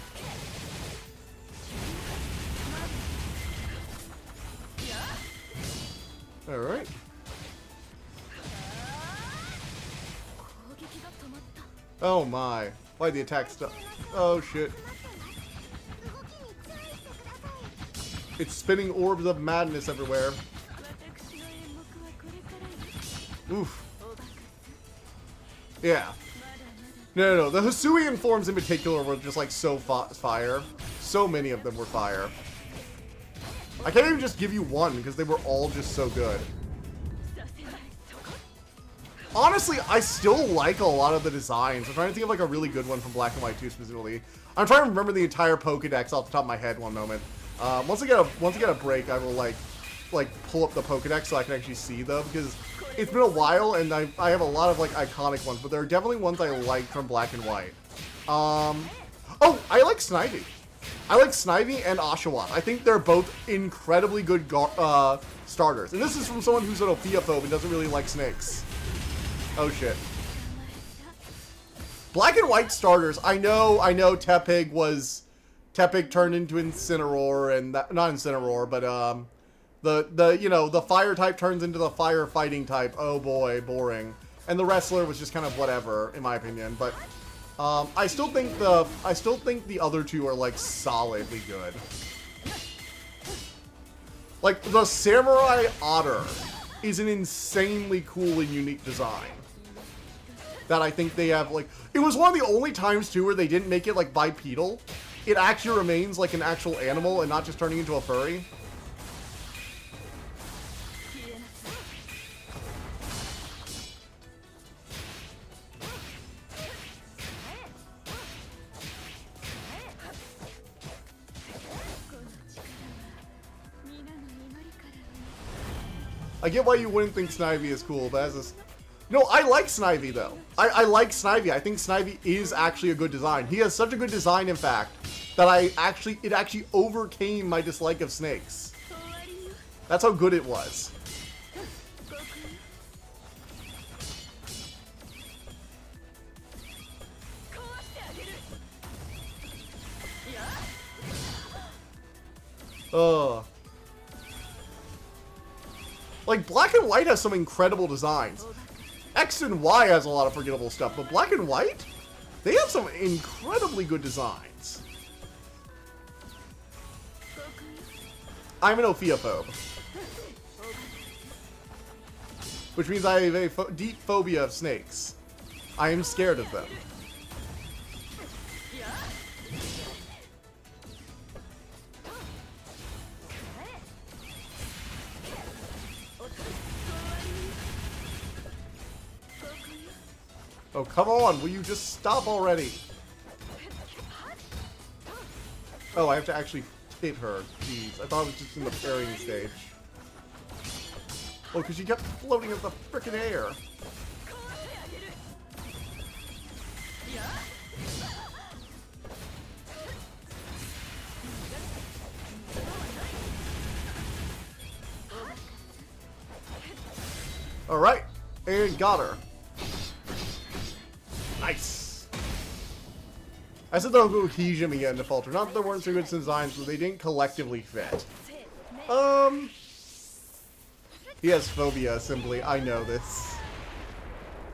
Alright. Oh my. Why'd the attack stop? Oh shit. It's spinning orbs of madness everywhere. Oof. Yeah. No. The Hisuian forms in particular were just like so fire. So many of them were fire. I can't even just give you one because they were all just so good. Honestly, I still like a lot of the designs. I'm trying to think of like a really good one from Black and White 2 specifically. I'm trying to remember the entire Pokedex off the top of my head one moment. Once I get a break, I will like pull up the Pokedex so I can actually see them, because it's been a while and I have a lot of like iconic ones, but there are definitely ones I like from Black and White. Oh, I like Snivy. I like Snivy and Oshawott. I think they're both incredibly good starters. And this is from someone who's an Ophiophobe and doesn't really like snakes. Oh shit. Black and White starters. I know Tepig turned into Incineroar, and not Incineroar, but the fire type turns into the fire fighting type. Oh boy, boring. And the wrestler was just kind of whatever, in my opinion. But I still think the other two are like solidly good. Like the Samurai Otter is an insanely cool and unique design. That I think they have, like, it was one of the only times too where they didn't make it like bipedal. It actually remains like an actual animal and not just turning into a furry. I get why you wouldn't think Snivy is cool, but as a... No, I like Snivy, though. I like Snivy. I think Snivy is actually a good design. He has such a good design, in fact, that it actually overcame my dislike of snakes. That's how good it was. Ugh. Like, Black and White has some incredible designs. X and Y has a lot of forgettable stuff, but Black and White, they have some incredibly good designs. I'm an Ophiophobe, which means I have a deep phobia of snakes. I am scared of them. Oh, come on! Will you just stop already? Oh, I have to actually hit her. Jeez, I thought it was just in the parrying stage. Oh, because she kept floating in the frickin' air. Alright, and got her. Nice. I said they'll go Hime again to falter. Not that there weren't so good designs, but they didn't collectively fit. He has phobia, Assembly. I know this.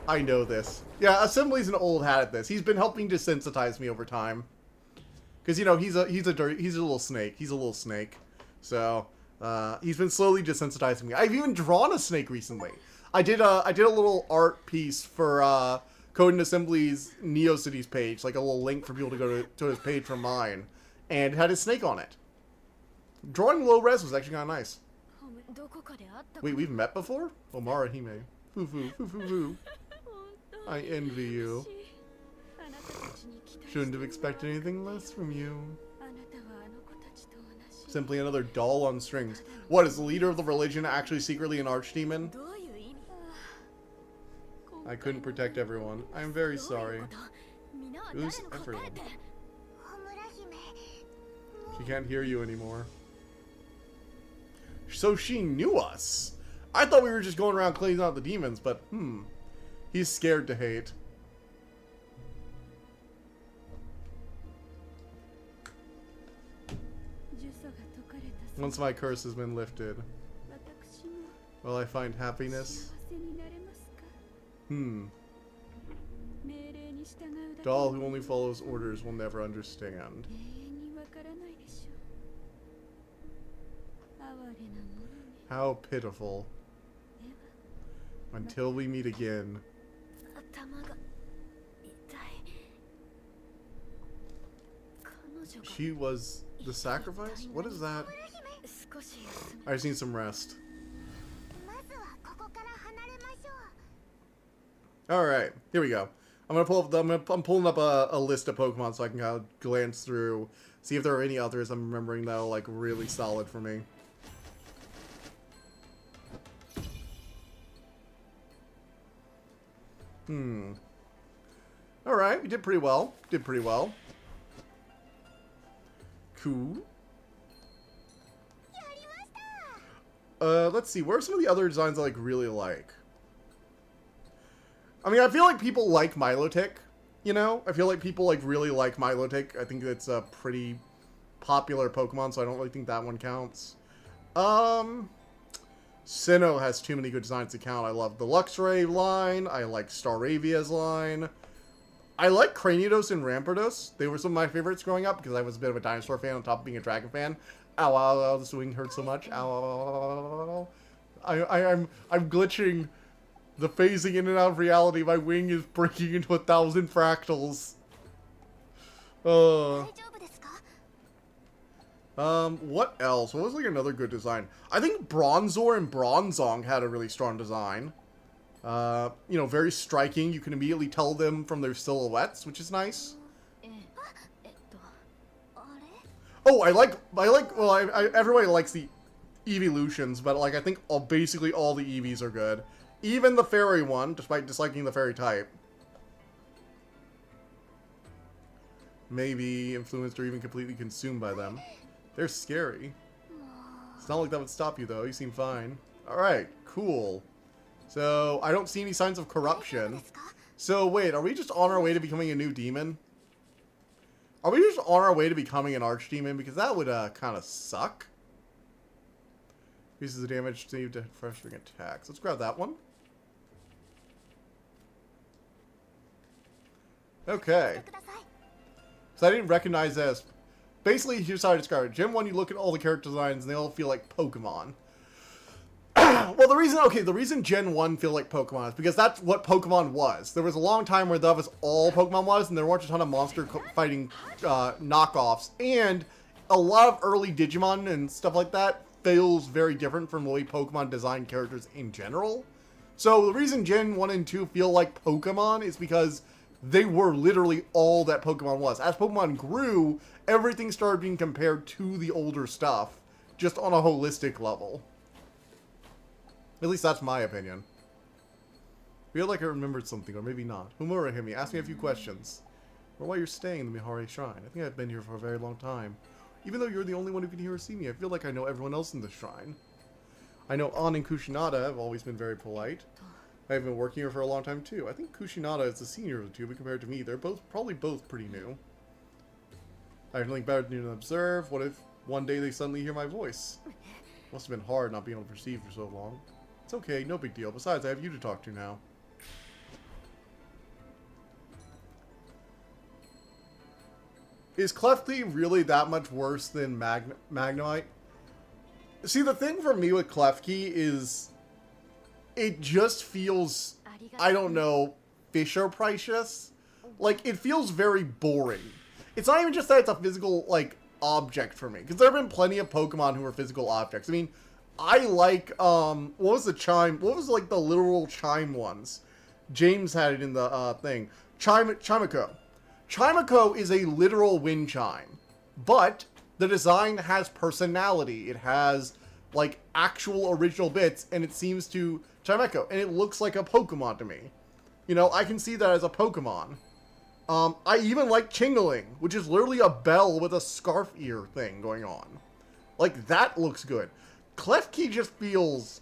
I know this. Yeah, Assembly's an old hat at this. He's been helping desensitize me over time. Because, you know, he's a little snake. He's a little snake. So, he's been slowly desensitizing me. I've even drawn a snake recently. I did a little art piece for, Code and Assembly's NeoCities page, like a little link for people to go to his page from mine, and it had his snake on it. Drawing low res was actually kind of nice. Wait, we've met before? Homura Hime. Foo foo, foo foo foo. I envy you. Shouldn't have expected anything less from you. Simply another doll on strings. What, is the leader of the religion actually secretly an archdemon? I couldn't protect everyone. I'm very sorry. Who's everyone? She can't hear you anymore. So she knew us. I thought we were just going around cleaning out the demons, but he's scared to hate. Once my curse has been lifted, will I find happiness? Doll who only follows orders will never understand. How pitiful. Until we meet again. She was the sacrifice? What is that? I just need some rest. Alright, here we go. I'm gonna pull up. I'm pulling up a list of Pokemon so I can kind of glance through, see if there are any others I'm remembering that are like really solid for me. All right, we did pretty well. Did pretty well. Cool. Let's see. What are some of the other designs I like really like? I mean, I feel like people like Milotic. You know, I feel like people like really like Milotic. I think it's a pretty popular Pokemon, so I don't really think that one counts. Sinnoh has too many good designs to count. I love the Luxray line. I like Staravia's line. I like Cranidos and Rampardos. They were some of my favorites growing up because I was a bit of a dinosaur fan on top of being a dragon fan. Ow, ow, ow, this wing hurts so much. Ow, ow, ow, ow, ow. I'm glitching. The phasing in and out of reality. My wing is breaking into 1,000 fractals. What else? What was like another good design? I think Bronzor and Bronzong had a really strong design. You know, very striking. You can immediately tell them from their silhouettes, which is nice. Oh, well, everybody likes the evolutions, but like I think basically all the EVs are good. Even the fairy one, despite disliking the fairy type. Maybe influenced or even completely consumed by them. They're scary. It's not like that would stop you, though. You seem fine. Alright, cool. So, I don't see any signs of corruption. So, wait, are we just on our way to becoming a new demon? Are we just on our way to becoming an archdemon? Because that would, kind of suck. Increases the damage saved to frustrating attacks. Let's grab that one. Okay. So I didn't recognize this. Basically, here's how I describe it. Gen 1, you look at all the character designs and they all feel like Pokemon. Well, the reason Gen 1 feel like Pokemon is because that's what Pokemon was. There was a long time where that was all Pokemon was, and there weren't a ton of monster fighting knockoffs. And a lot of early Digimon and stuff like that feels very different from the way Pokemon design characters in general. So the reason Gen 1 and 2 feel like Pokemon is because they were literally all that Pokemon was. As Pokemon grew, everything started being compared to the older stuff, just on a holistic level. At least that's my opinion. I feel like I remembered something, or maybe not. Homura, Hime, ask me a few questions. Or why you're staying in the Mihari Shrine. I think I've been here for a very long time. Even though you're the only one who can hear or see me, I feel like I know everyone else in the shrine. I know An and Kushinada have always been very polite. I've been working here for a long time too. I think Kushinada is the senior of the two, but compared to me, they're probably both pretty new. I have nothing better to do than observe. What if one day they suddenly hear my voice? Must have been hard not being able to perceive for so long. It's okay, no big deal. Besides, I have you to talk to now. Is Klefki really that much worse than Magnemite? See, the thing for me with Klefki is it just feels, I don't know, Fisher-Price-ious. Like, it feels very boring. It's not even just that it's a physical, like, object for me. Because there have been plenty of Pokemon who are physical objects. I mean, I like, what was the chime? What was, like, the literal chime ones? James had it in the, thing. Chimico. Chimico is a literal wind chime. But the design has personality. It has, like, actual original bits, and it seems to Chimico, and it looks like a Pokemon to me. You know, I can see that as a Pokemon. I even like Chingling, which is literally a bell with a scarf ear thing going on. Like, that looks good. Klefki just feels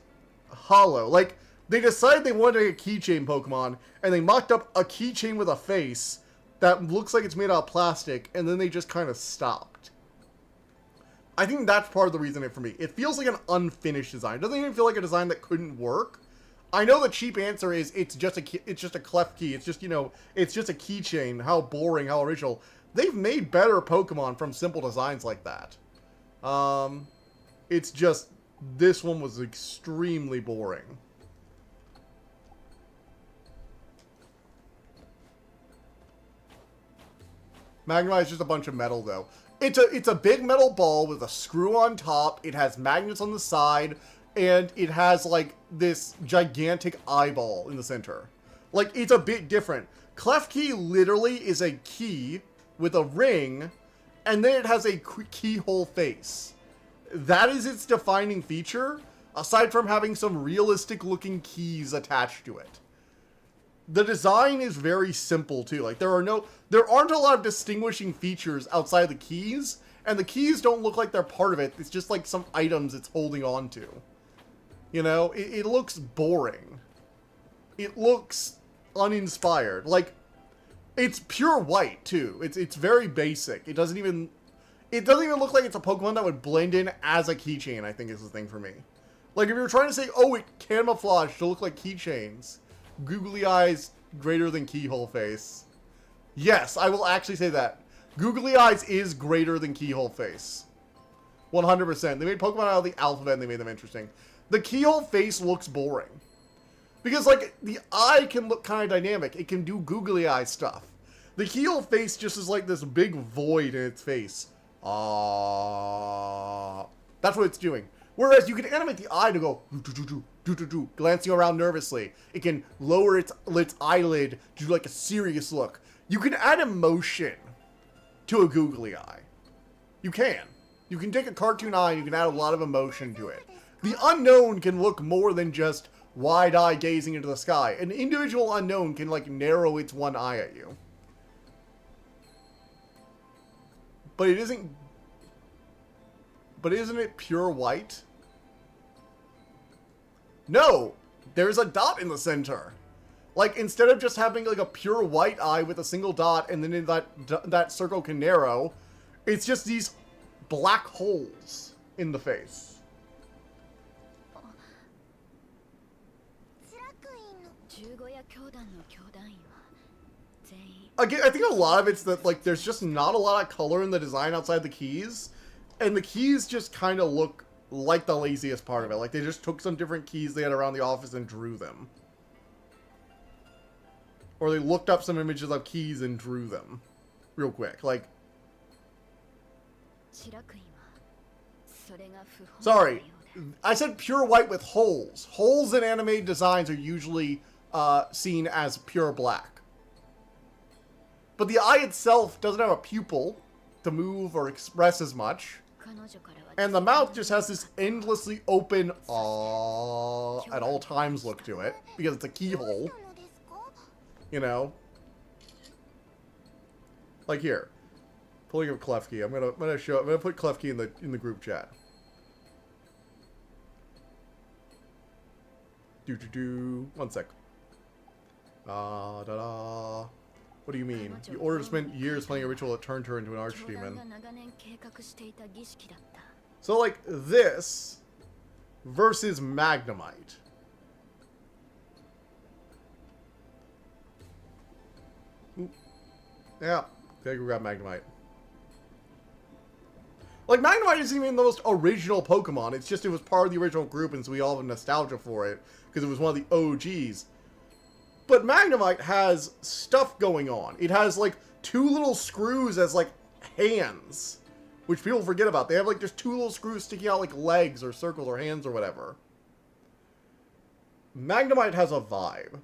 hollow. Like, they decided they wanted a keychain Pokemon, and they mocked up a keychain with a face that looks like it's made out of plastic, and then they just kind of stopped. I think that's part of the reason for me. It feels like an unfinished design. It doesn't even feel like a design that couldn't work. I know the cheap answer is it's just a Klefki. It's just, you know, it's just a keychain. How boring, how original. They've made better Pokemon from simple designs like that. It's just, this one was extremely boring. Magnemite is just a bunch of metal, though. It's a big metal ball with a screw on top. It has magnets on the side, and it has, like, this gigantic eyeball in the center. Like, it's a bit different. Klefki literally is a key with a ring, and then it has a keyhole face. That is its defining feature, aside from having some realistic looking keys attached to it. The design is very simple too. Like there aren't a lot of distinguishing features outside the keys, and the keys don't look like they're part of it. It's just like some items it's holding on to. You know, it looks boring. It looks uninspired. Like, it's pure white too. It's very basic. It doesn't even look like it's a Pokemon that would blend in as a keychain, I think is the thing for me. Like, if you're trying to say, oh, it camouflaged to look like keychains, googly eyes greater than keyhole face. Yes, I will actually say that. Googly eyes is greater than keyhole face. 100%. They made Pokemon out of the alphabet and they made them interesting. The keyhole face looks boring. Because, like, the eye can look kind of dynamic. It can do googly eye stuff. The keyhole face just is like this big void in its face. That's what it's doing. Whereas you can animate the eye to go do, glancing around nervously. It can lower its eyelid to do like a serious look. You can add emotion to a googly eye. You can. You can take a cartoon eye and you can add a lot of emotion to it. The unknown can look more than just wide eye gazing into the sky. An individual unknown can like narrow its one eye at you. But it isn't. But isn't it pure white? No! There's a dot in the center. Like, instead of just having like a pure white eye with a single dot and then in that circle can narrow, it's just these black holes in the face. Again, I think a lot of it's that, like, there's just not a lot of color in the design outside the keys. And the keys just kind of look like the laziest part of it. Like, they just took some different keys they had around the office and drew them. Or they looked up some images of keys and drew them. Real quick. Like... Sorry. I said pure white with holes. Holes in anime designs are usually seen as pure black. But the eye itself doesn't have a pupil to move or express as much. And the mouth just has this endlessly open, at all times look to it. Because it's a keyhole. You know? Like here. Pulling up Klefki. I'm gonna put Klefki in the group chat. One sec. What do you mean? You ordered spent years playing a ritual that turned her into an archdemon. So, like, this versus Magnemite. Ooh. Yeah, gotta go grab Magnemite. Like, Magnemite isn't even the most original Pokemon. It's just it was part of the original group, and so we all have nostalgia for it because it was one of the OGs. But Magnemite has stuff going on. It has, like, 2 little screws as, like, hands. Which people forget about. They have, like, just 2 little screws sticking out like legs or circles or hands or whatever. Magnemite has a vibe.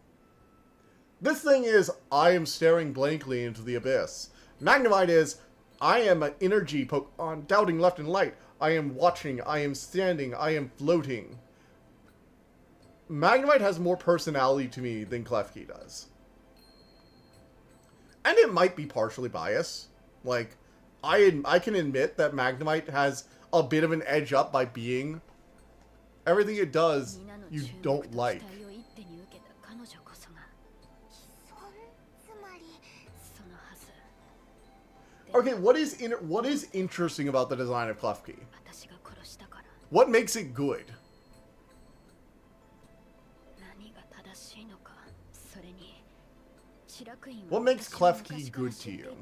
This thing is, I am staring blankly into the abyss. Magnemite is, I am an energy Pokemon, doubting left and right. I am watching, I am standing, I am floating. Magnemite has more personality to me than Klefki does. And it might be partially biased. Like, I can admit that Magnemite has a bit of an edge up by being everything it does you don't like. Okay, what is interesting about the design of Klefki? What makes it good? What makes Klefki good to you?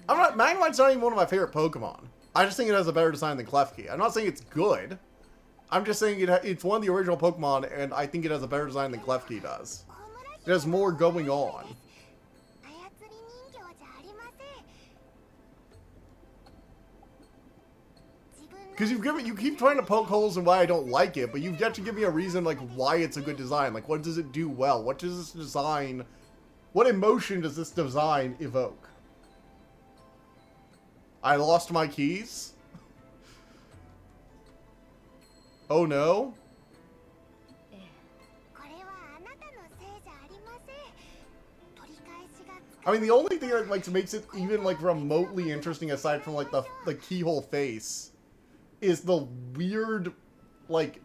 Magnemite's not even one of my favorite Pokemon. I just think it has a better design than Klefki. I'm not saying it's good. I'm just saying it's one of the original Pokemon, and I think it has a better design than Klefki does. It has more going on. Because you keep trying to poke holes in why I don't like it, but you've yet to give me a reason, like, why it's a good design. Like, what does it do well? What does this design... What emotion does this design evoke? I lost my keys? Oh no? I mean, the only thing that like makes it even like remotely interesting, aside from like the keyhole face, is the weird like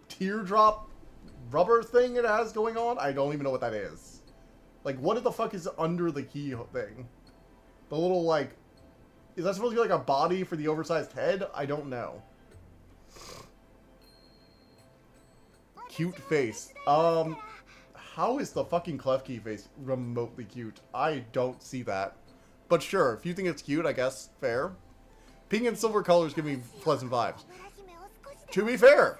teardrop rubber thing it has going on. I don't even know what that is. Like, what the fuck is under the key thing? The little like, is that supposed to be like a body for the oversized head? I don't know. Cute face. How is the fucking Klefki face remotely cute? I don't see that. But sure, if you think it's cute, I guess, fair. Pink and silver colors give me pleasant vibes. To be fair,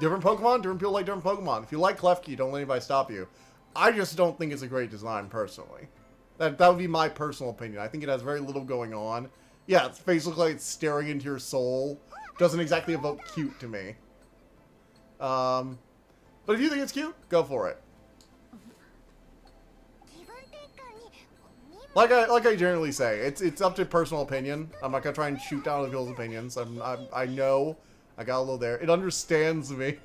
different Pokemon, different people like different Pokemon. If you like Klefki, don't let anybody stop you. I just don't think it's a great design, personally. That would be my personal opinion. I think it has very little going on. Yeah, its face looks like it's staring into your soul. Doesn't exactly evoke cute to me. But if you think it's cute, go for it. Like I generally say, it's up to personal opinion. I'm not gonna try and shoot down other people's opinions. I know I got a little there. It understands me.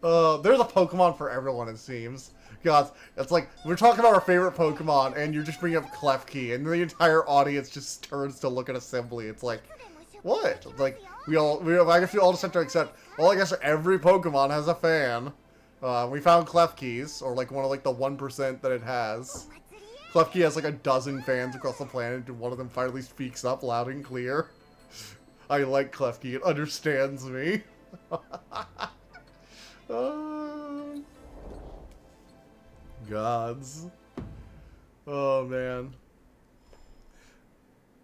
There's a Pokemon for everyone, it seems. God, it's like we're talking about our favorite Pokemon, and you're just bringing up Klefki, and the entire audience just turns to look at Assembly. It's like, what? It's like I guess we all just have to accept. Well, I guess every Pokemon has a fan. We found Klefki's, or like one of like the 1% that it has. Klefki has like a dozen fans across the planet, and one of them finally speaks up loud and clear. I like Klefki. It understands me. Gods. Oh, man.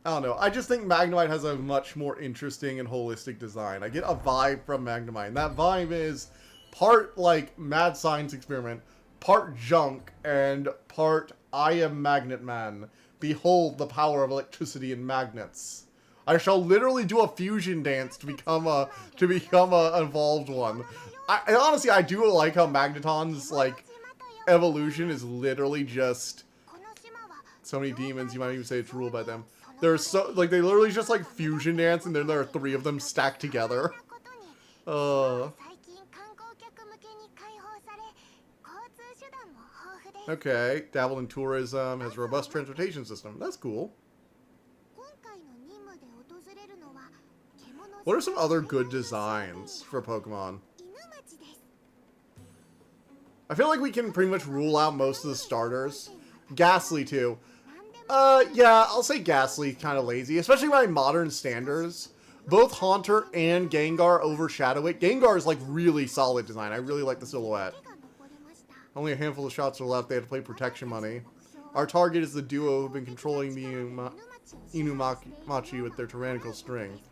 I don't know. I just think Magnemite has a much more interesting and holistic design. I get a vibe from Magnemite, and that vibe is part, like, mad science experiment, part junk, and part I am Magnet Man. Behold the power of electricity and magnets. I shall literally do a fusion dance to become a evolved one. And honestly, I do like how Magneton's, like, evolution is literally just so many demons, you might even say it's ruled by them. They're so, like, they literally just, like, fusion dance, and then there are 3 of them stacked together. Okay, dabbled in tourism, has a robust transportation system. That's cool. What are some other good designs for Pokemon? I feel like we can pretty much rule out most of the starters. Ghastly, too. Yeah, I'll say Ghastly kind of lazy, especially by modern standards. Both Haunter and Gengar overshadow it. Gengar is, like, really solid design. I really like the silhouette. Only a handful of shots are left. They have to play protection money. Our target is the duo who've been controlling the Inumachi with their tyrannical strength.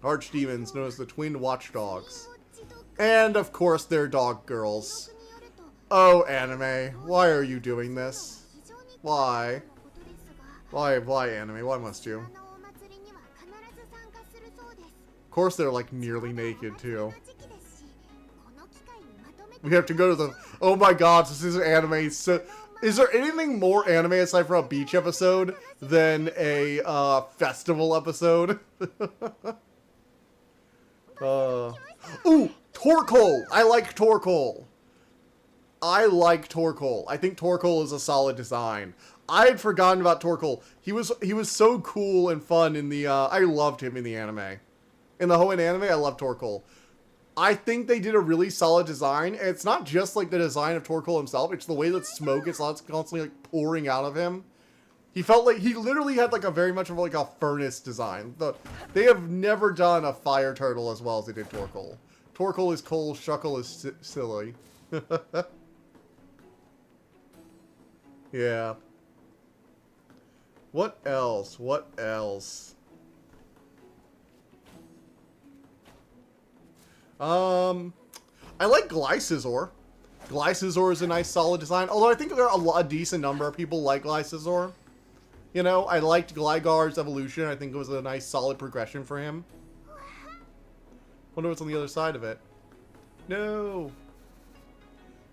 Archdemons, known as the Twin Watchdogs. And, of course, they're dog girls. Oh, anime. Why are you doing this? Why? Why, anime? Why must you? Of course they're, like, nearly naked, too. We have to go to the... Oh my god, this is anime. So, is there anything more anime aside from a beach episode than a festival episode? Ooh, Torkoal! I like Torkoal. I like Torkoal. I think Torkoal is a solid design. I had forgotten about Torkoal. He was so cool and fun in the... I loved him in the anime. In the Hoenn anime, I loved Torkoal. I think they did a really solid design, and it's not just like the design of Torkoal himself, it's the way that smoke is constantly like pouring out of him. He felt like he literally had like a very much of like a furnace design. They have never done a fire turtle as well as they did Torkoal. Torkoal is cold, Shuckle is silly. Yeah. What else? What else? I like Glycizor. Glycizor is a nice solid design, although I think there are a decent number of people like Glycizor. You know, I liked Gligar's evolution. I think it was a nice, solid progression for him. Wonder what's on the other side of it. No.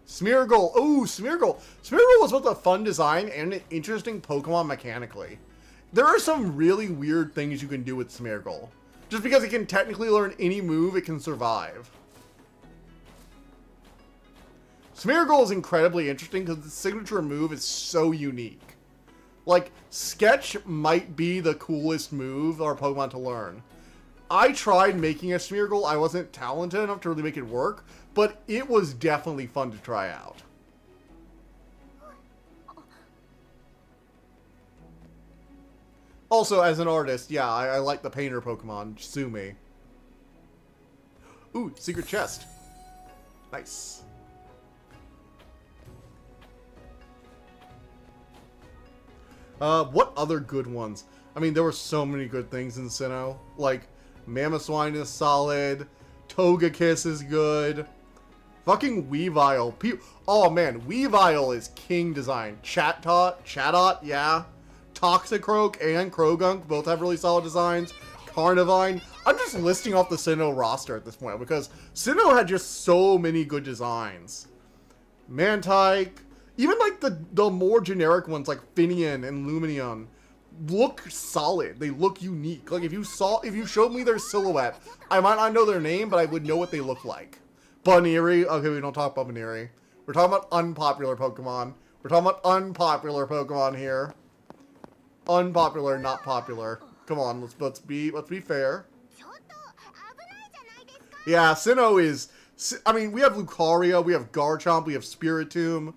Smeargle. Ooh, Smeargle. Smeargle was both a fun design and an interesting Pokemon mechanically. There are some really weird things you can do with Smeargle. Just because it can technically learn any move, it can survive. Smeargle is incredibly interesting because the signature move is so unique. Like, Sketch might be the coolest move our Pokemon to learn. I tried making a Smeargle. I wasn't talented enough to really make it work, but it was definitely fun to try out. Also, as an artist, yeah, I like the painter Pokemon. Sue me. Ooh, secret chest. Nice. What other good ones? I mean, there were so many good things in Sinnoh. Like, Mamoswine is solid. Togekiss is good. Fucking Weavile. Oh man, Weavile is king design. Chatot, yeah. Toxicroak and Krogunk both have really solid designs. Carnivine. I'm just listing off the Sinnoh roster at this point because Sinnoh had just so many good designs. Mantike. Even like the more generic ones like Finian and Lumineon look solid. They look unique. Like if you showed me their silhouette, I might not know their name, but I would know what they look like. Buneary. Okay, we don't talk about Buneary. We're talking about unpopular Pokemon. We're talking about unpopular Pokemon here. Unpopular, not popular. Come on, let's be fair. Yeah, Sinnoh is. I mean, we have Lucario, we have Garchomp, we have Spiritomb.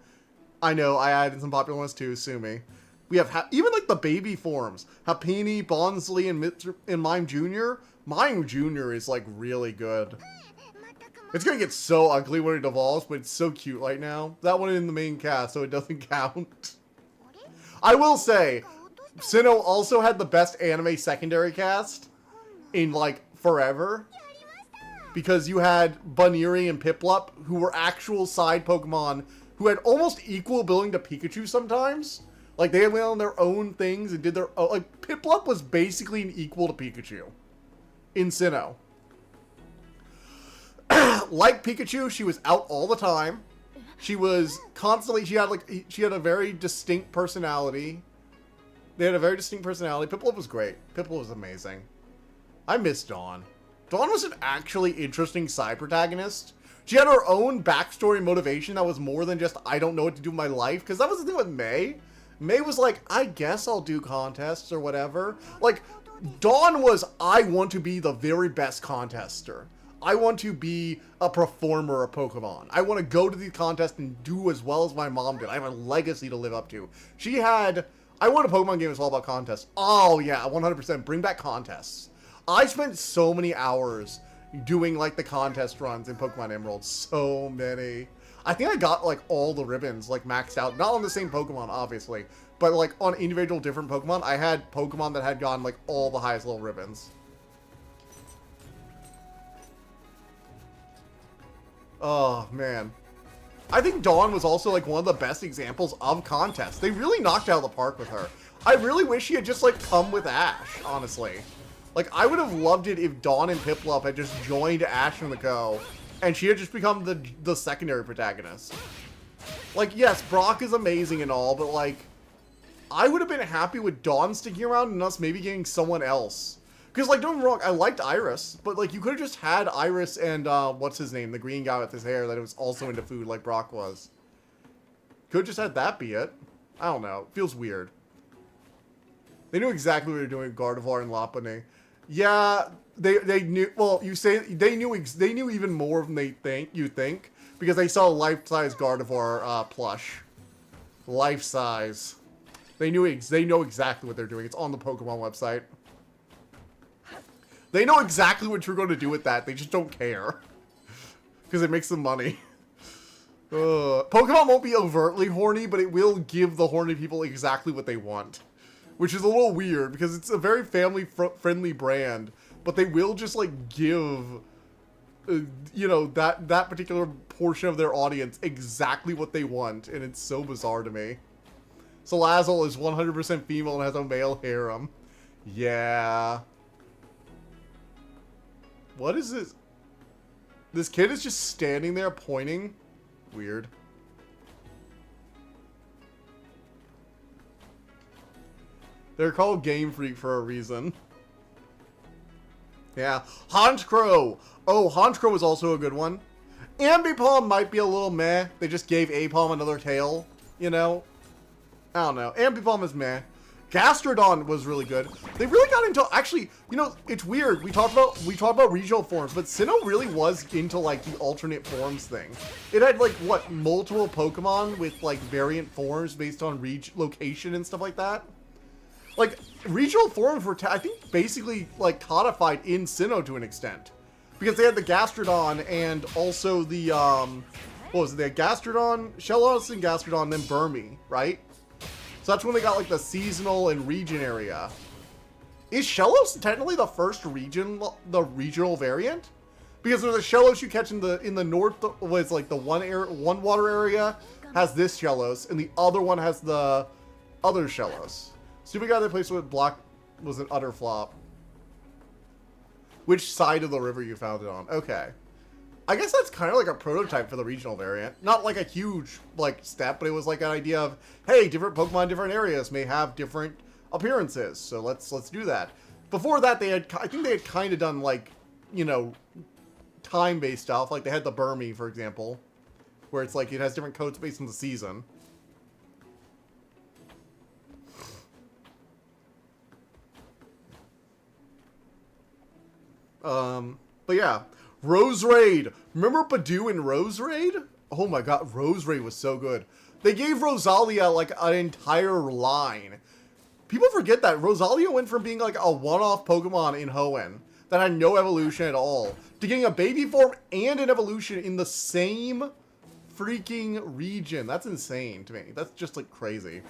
I know, I added some popular ones too, sue me. We have even like the baby forms. Happiny, Bonsly, and Mime Jr. Mime Jr. is like really good. It's gonna get so ugly when it evolves, but it's so cute right now. That one in the main cast, so it doesn't count. I will say, Sinnoh also had the best anime secondary cast in like forever. Because you had Buneary and Piplup, who were actual side Pokemon who had almost equal ability to Pikachu sometimes. Like, they went on their own things and did their own... Like, Piplup was basically an equal to Pikachu in Sinnoh. Like Pikachu, she was out all the time. She was constantly... She had a very distinct personality. They had a very distinct personality. Piplup was great. Piplup was amazing. I miss Dawn. Dawn was an actually interesting side protagonist. She had her own backstory and motivation that was more than just, I don't know what to do with my life. Because that was the thing with May. May was like, I guess I'll do contests or whatever. Like, Dawn was, I want to be the very best contester. I want to be a performer of Pokemon. I want to go to these contests and do as well as my mom did. I have a legacy to live up to. She had, I want a Pokemon game that's all about contests. Oh yeah, 100%. Bring back contests. I spent so many hours doing like the contest runs in Pokemon Emerald. So many. I think I got like all the ribbons like maxed out. Not on the same Pokemon, obviously. But like on individual different Pokemon, I had Pokemon that had gotten like all the highest level ribbons. Oh, man. I think Dawn was also like one of the best examples of contests. They really knocked out of the park with her. I really wish she had just like come with Ash, honestly. Like, I would have loved it if Dawn and Piplup had just joined Ash and the Co. And she had just become the secondary protagonist. Like, yes, Brock is amazing and all, but like, I would have been happy with Dawn sticking around and us maybe getting someone else. Because, like, don't get me wrong, I liked Iris, but like, you could have just had Iris and, what's his name? The green guy with his hair that was also into food like Brock was. Could have just had that be it. I don't know. It feels weird. They knew exactly what they were doing with Gardevoir and Lopunny. Yeah, they knew. Well, you say they knew even more than you think because they saw a life-size Gardevoir plush. Life-size. They know exactly what they're doing. It's on the Pokemon website. They know exactly what you're going to do with that. They just don't care because it makes them money. Pokemon won't be overtly horny, but it will give the horny people exactly what they want. Which is a little weird, because it's a very family-friendly brand, but they will just, like, give, you know, that particular portion of their audience exactly what they want, and it's so bizarre to me. Salazzle is 100% female and has a male harem. Yeah. What is this? This kid is just standing there pointing. Weird. They're called Game Freak for a reason. Yeah. Honchkrow! Oh, Honchkrow was also a good one. Ambipom might be a little meh. They just gave Apom another tail, you know? I don't know. Ambipom is meh. Gastrodon was really good. They really got into, actually, you know, it's weird. We talked about regional forms, but Sinnoh really was into like the alternate forms thing. It had like what, multiple Pokemon with like variant forms based on location and stuff like that. Like regional forms were, I think, basically like codified in Sinnoh to an extent, because they had the Gastrodon and also the what was it? They had Gastrodon, Shellos, and Gastrodon, and then Burmy, right? So that's when they got like the seasonal and region area. Is Shellos technically the first regional variant? Because there's a Shellos you catch in the north, was like the one water area has this Shellos, and the other one has the other Shellos. Stupid guy that plays with block was an utter flop. Which side of the river you found it on? Okay. I guess that's kind of like a prototype for the regional variant. Not like a huge like step, but it was like an idea of, hey, different Pokemon in different areas may have different appearances, so let's do that. Before that, I think they had kind of done like, you know, time-based stuff. Like they had the Burmy, for example, where it's like it has different coats based on the season. But yeah. Rose Raid. Remember Badoo in Rose Raid? Oh my god, Rose Raid was so good. They gave Rosalia like an entire line. People forget that Rosalia went from being like a one-off Pokemon in Hoenn that had no evolution at all to getting a baby form and an evolution in the same freaking region. That's insane to me. That's just like crazy.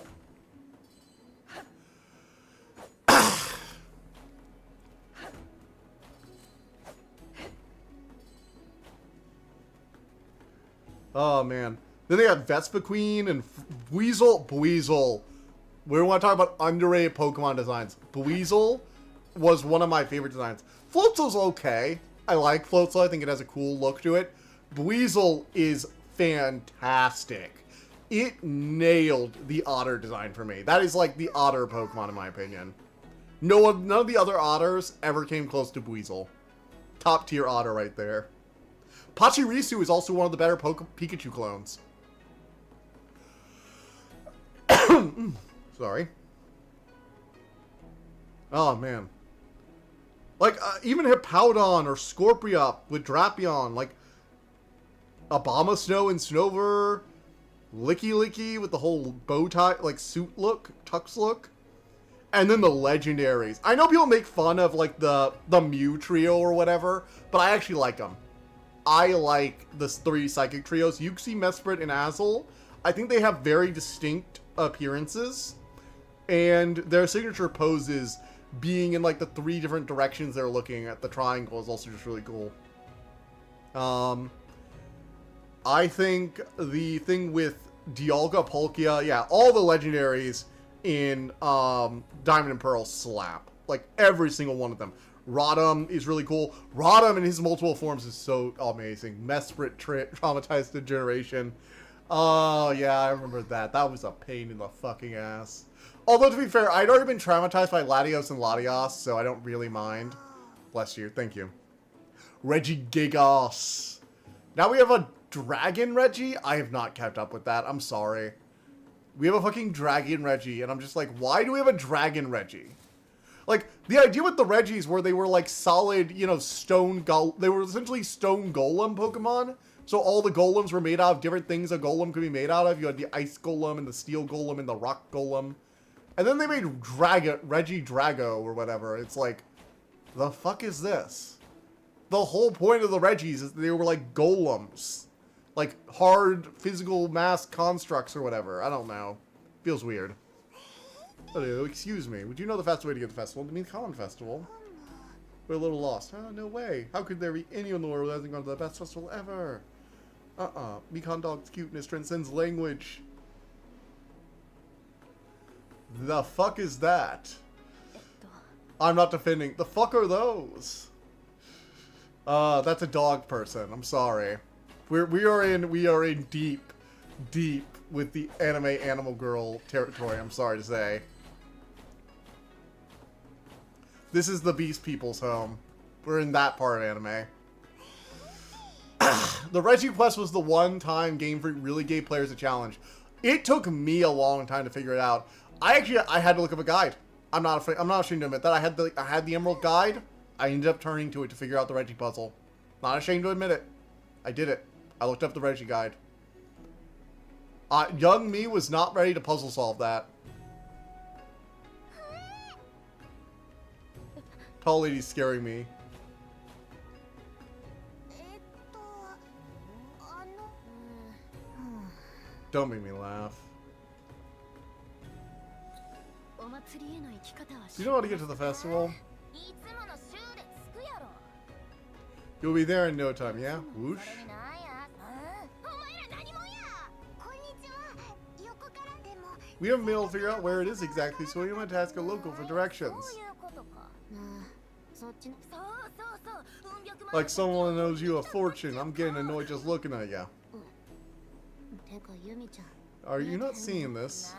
Oh, man. Then they got Vespiquen and Buizel. We want to talk about underrated Pokemon designs. Buizel was one of my favorite designs. Floatzel's okay. I like Floatzel. I think it has a cool look to it. Buizel is fantastic. It nailed the otter design for me. That is like the otter Pokemon in my opinion. None of the other otters ever came close to Buizel. Top tier otter right there. Pachirisu is also one of the better Pikachu clones. Sorry. Oh, man. Like, even Hippowdon or Scorpiup with Drapion. Like, Abomasnow and Snover. Licky with the whole bow tie, like, suit look, tux look. And then the legendaries. I know people make fun of, like, the Mew trio or whatever, but I actually like them. I like the 3 psychic trios, Uxie, Mesprit, and Azul. I think they have very distinct appearances, and their signature poses being in like the 3 different directions they're looking at. The triangle is also just really cool. I think the thing with Dialga, Palkia, yeah, all the legendaries in Diamond and Pearl slap. Like every single one of them. Rodham is really cool. Rodham in his multiple forms is so amazing. Mesprit traumatized the generation. Oh, yeah, I remember that. That was a pain in the fucking ass. Although, to be fair, I'd already been traumatized by Latios and Latios, so I don't really mind. Bless you. Thank you. Regigigos. Now we have a Dragon Reggie? I have not kept up with that. I'm sorry. We have a fucking Dragon Reggie, and I'm just like, why do we have a Dragon Reggie? Like, the idea with the Reggies were they were like solid, you know, they were essentially stone golem Pokemon. So all the golems were made out of different things a golem could be made out of. You had the ice golem and the steel golem and the rock golem. And then they made Reggie Drago or whatever. It's like, the fuck is this? The whole point of the Reggies is they were like golems. Like hard physical mass constructs or whatever. I don't know. Feels weird. Hello, excuse me. Would you know the fastest way to get to the festival? The Mean Colin Festival. We're a little lost. Oh, no way. How could there be anyone in the world who hasn't gone to the best festival ever? Mekon Dog's cuteness transcends language. The fuck is that? I'm not defending. The fuck are those? That's a dog person. I'm sorry. We are in deep with the anime animal girl territory. I'm sorry to say. This is the Beast People's home. We're in that part of anime. The Reggie quest was the one time Game Freak really gave players a challenge. It took me a long time to figure it out. I had to look up a guide. I'm not ashamed to admit that. I had the Emerald guide. I ended up turning to it to figure out the Reggie puzzle. Not ashamed to admit it. I did it. I looked up the Reggie guide. Young me was not ready to puzzle solve that. Tall lady's scaring me. Don't make me laugh. Do you know how to get to the festival? You'll be there in no time, yeah? Whoosh. We haven't been able to figure out where it is exactly, so we might have to ask a local for directions. Like someone owes you a fortune. I'm getting annoyed just looking at you. Are you not seeing this?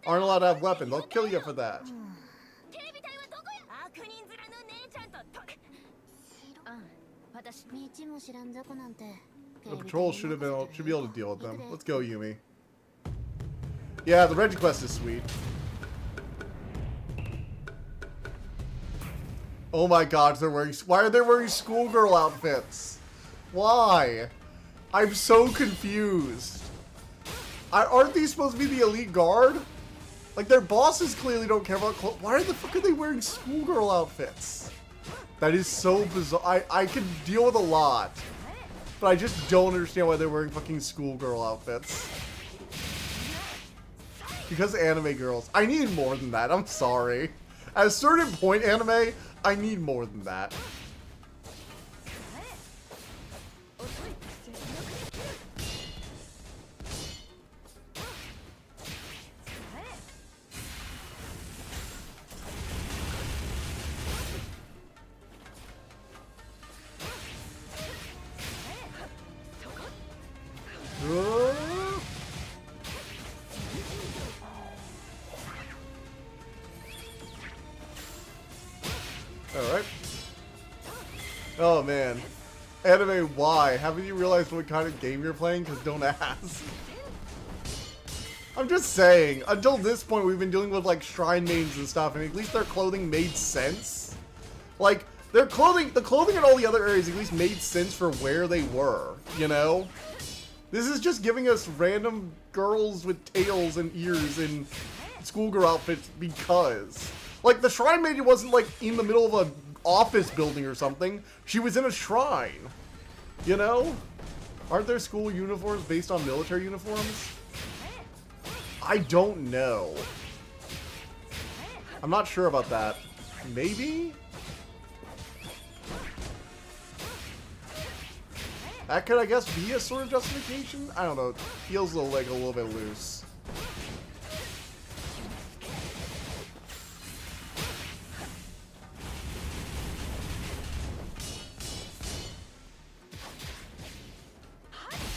Aren't allowed to have weapons. They'll kill you for that. The patrol should be able to deal with them. Let's go, Yumi. Yeah, the Reggie quest is sweet. Oh my god, why are they wearing schoolgirl outfits? Why? I'm so confused. Aren't these supposed to be the elite guard? Like, their bosses clearly don't care about clothes. Why the fuck are they wearing schoolgirl outfits? That is so bizarre. I can deal with a lot, but I just don't understand why they're wearing fucking schoolgirl outfits. Because anime girls. I need more than that. I'm sorry. At a certain point, anime, I need more than that. Alright. Oh man. Anime, why? Haven't you realized what kind of game you're playing? Because don't ask. I'm just saying, until this point we've been dealing with like shrine maidens and stuff, and at least their clothing made sense. Like, the clothing in all the other areas at least made sense for where they were, you know? This is just giving us random girls with tails and ears and schoolgirl outfits because. Like, the shrine maiden wasn't, like, in the middle of an office building or something. She was in a shrine. You know? Aren't there school uniforms based on military uniforms? I don't know. I'm not sure about that. Maybe? That could, I guess, be a sort of justification? I don't know. It feels like a little bit loose.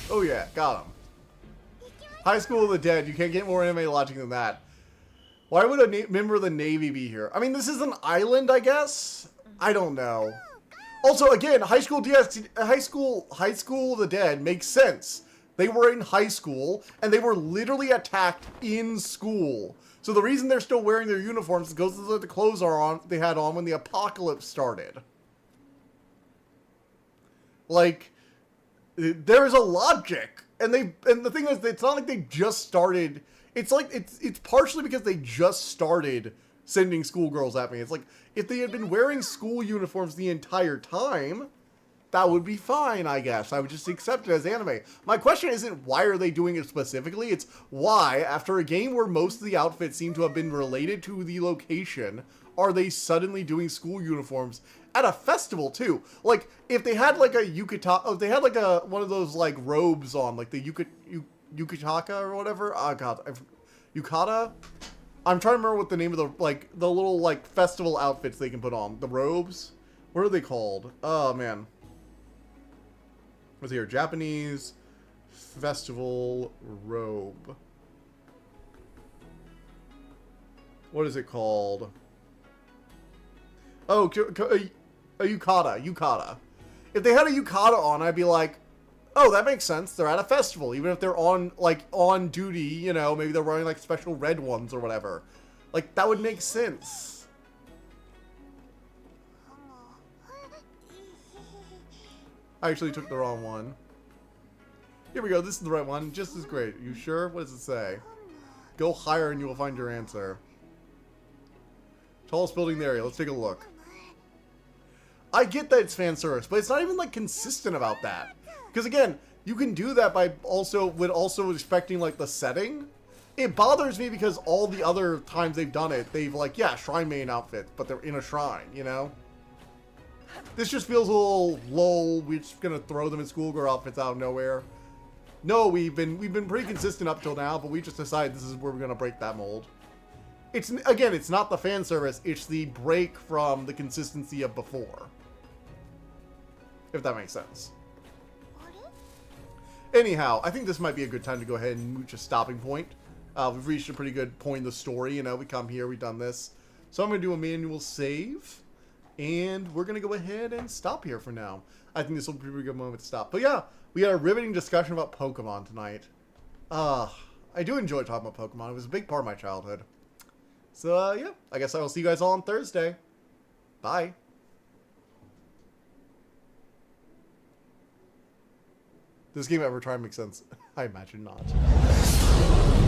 Oh yeah, got him. High School of the Dead. You can't get more anime logic than that. Why would a member of the Navy be here? I mean, this is an island, I guess? I don't know. Also, again, High School of the Dead makes sense. They were in high school, and they were literally attacked in school. So the reason they're still wearing their uniforms is because the clothes they had on when the apocalypse started. Like, there is a logic, and the thing is, it's not like they just started. It's like it's partially because they just started sending schoolgirls at me. It's like if they had been wearing school uniforms the entire time, that would be fine, I guess. I would just accept it as anime. My question isn't why are they doing it specifically, it's why, after a game where most of the outfits seem to have been related to the location, are they suddenly doing school uniforms at a festival too? Like, if they had like a yukata, if they had like one of those like robes on, like the yukataka or whatever. Oh god, Yukata? I'm trying to remember what the name of the, like, the little, like, festival outfits they can put on. The robes? What are they called? Oh, man. What's here? Japanese festival robe. What is it called? Oh, a yukata. Yukata. If they had a yukata on, I'd be like, oh, that makes sense. They're at a festival. Even if they're on, like, on duty, you know, maybe they're wearing, like, special red ones or whatever. Like, that would make sense. I actually took the wrong one. Here we go. This is the right one. Just as great. You sure? What does it say? Go higher and you will find your answer. Tallest building in the area. Let's take a look. I get that it's fan service, but it's not even, like, consistent about that. Because, again, you can do that by also respecting, like, the setting. It bothers me because all the other times they've done it, they've, like, yeah, shrine main outfits, but they're in a shrine, you know? This just feels a little lull. We're just gonna throw them in schoolgirl outfits out of nowhere. No, we've been pretty consistent up till now, but we just decided this is where we're gonna break that mold. It's, again, it's not the fan service, it's the break from the consistency of before. If that makes sense. Anyhow, I think this might be a good time to go ahead and mooch a stopping point. We've reached a pretty good point in the story, you know, we come here, we've done this. So I'm going to do a manual save, and we're going to go ahead and stop here for now. I think this will be a good moment to stop. But yeah, we had a riveting discussion about Pokemon tonight. I do enjoy talking about Pokemon. It was a big part of my childhood. So yeah, I guess I will see you guys all on Thursday. Bye. Does this game ever try and make sense? I imagine not.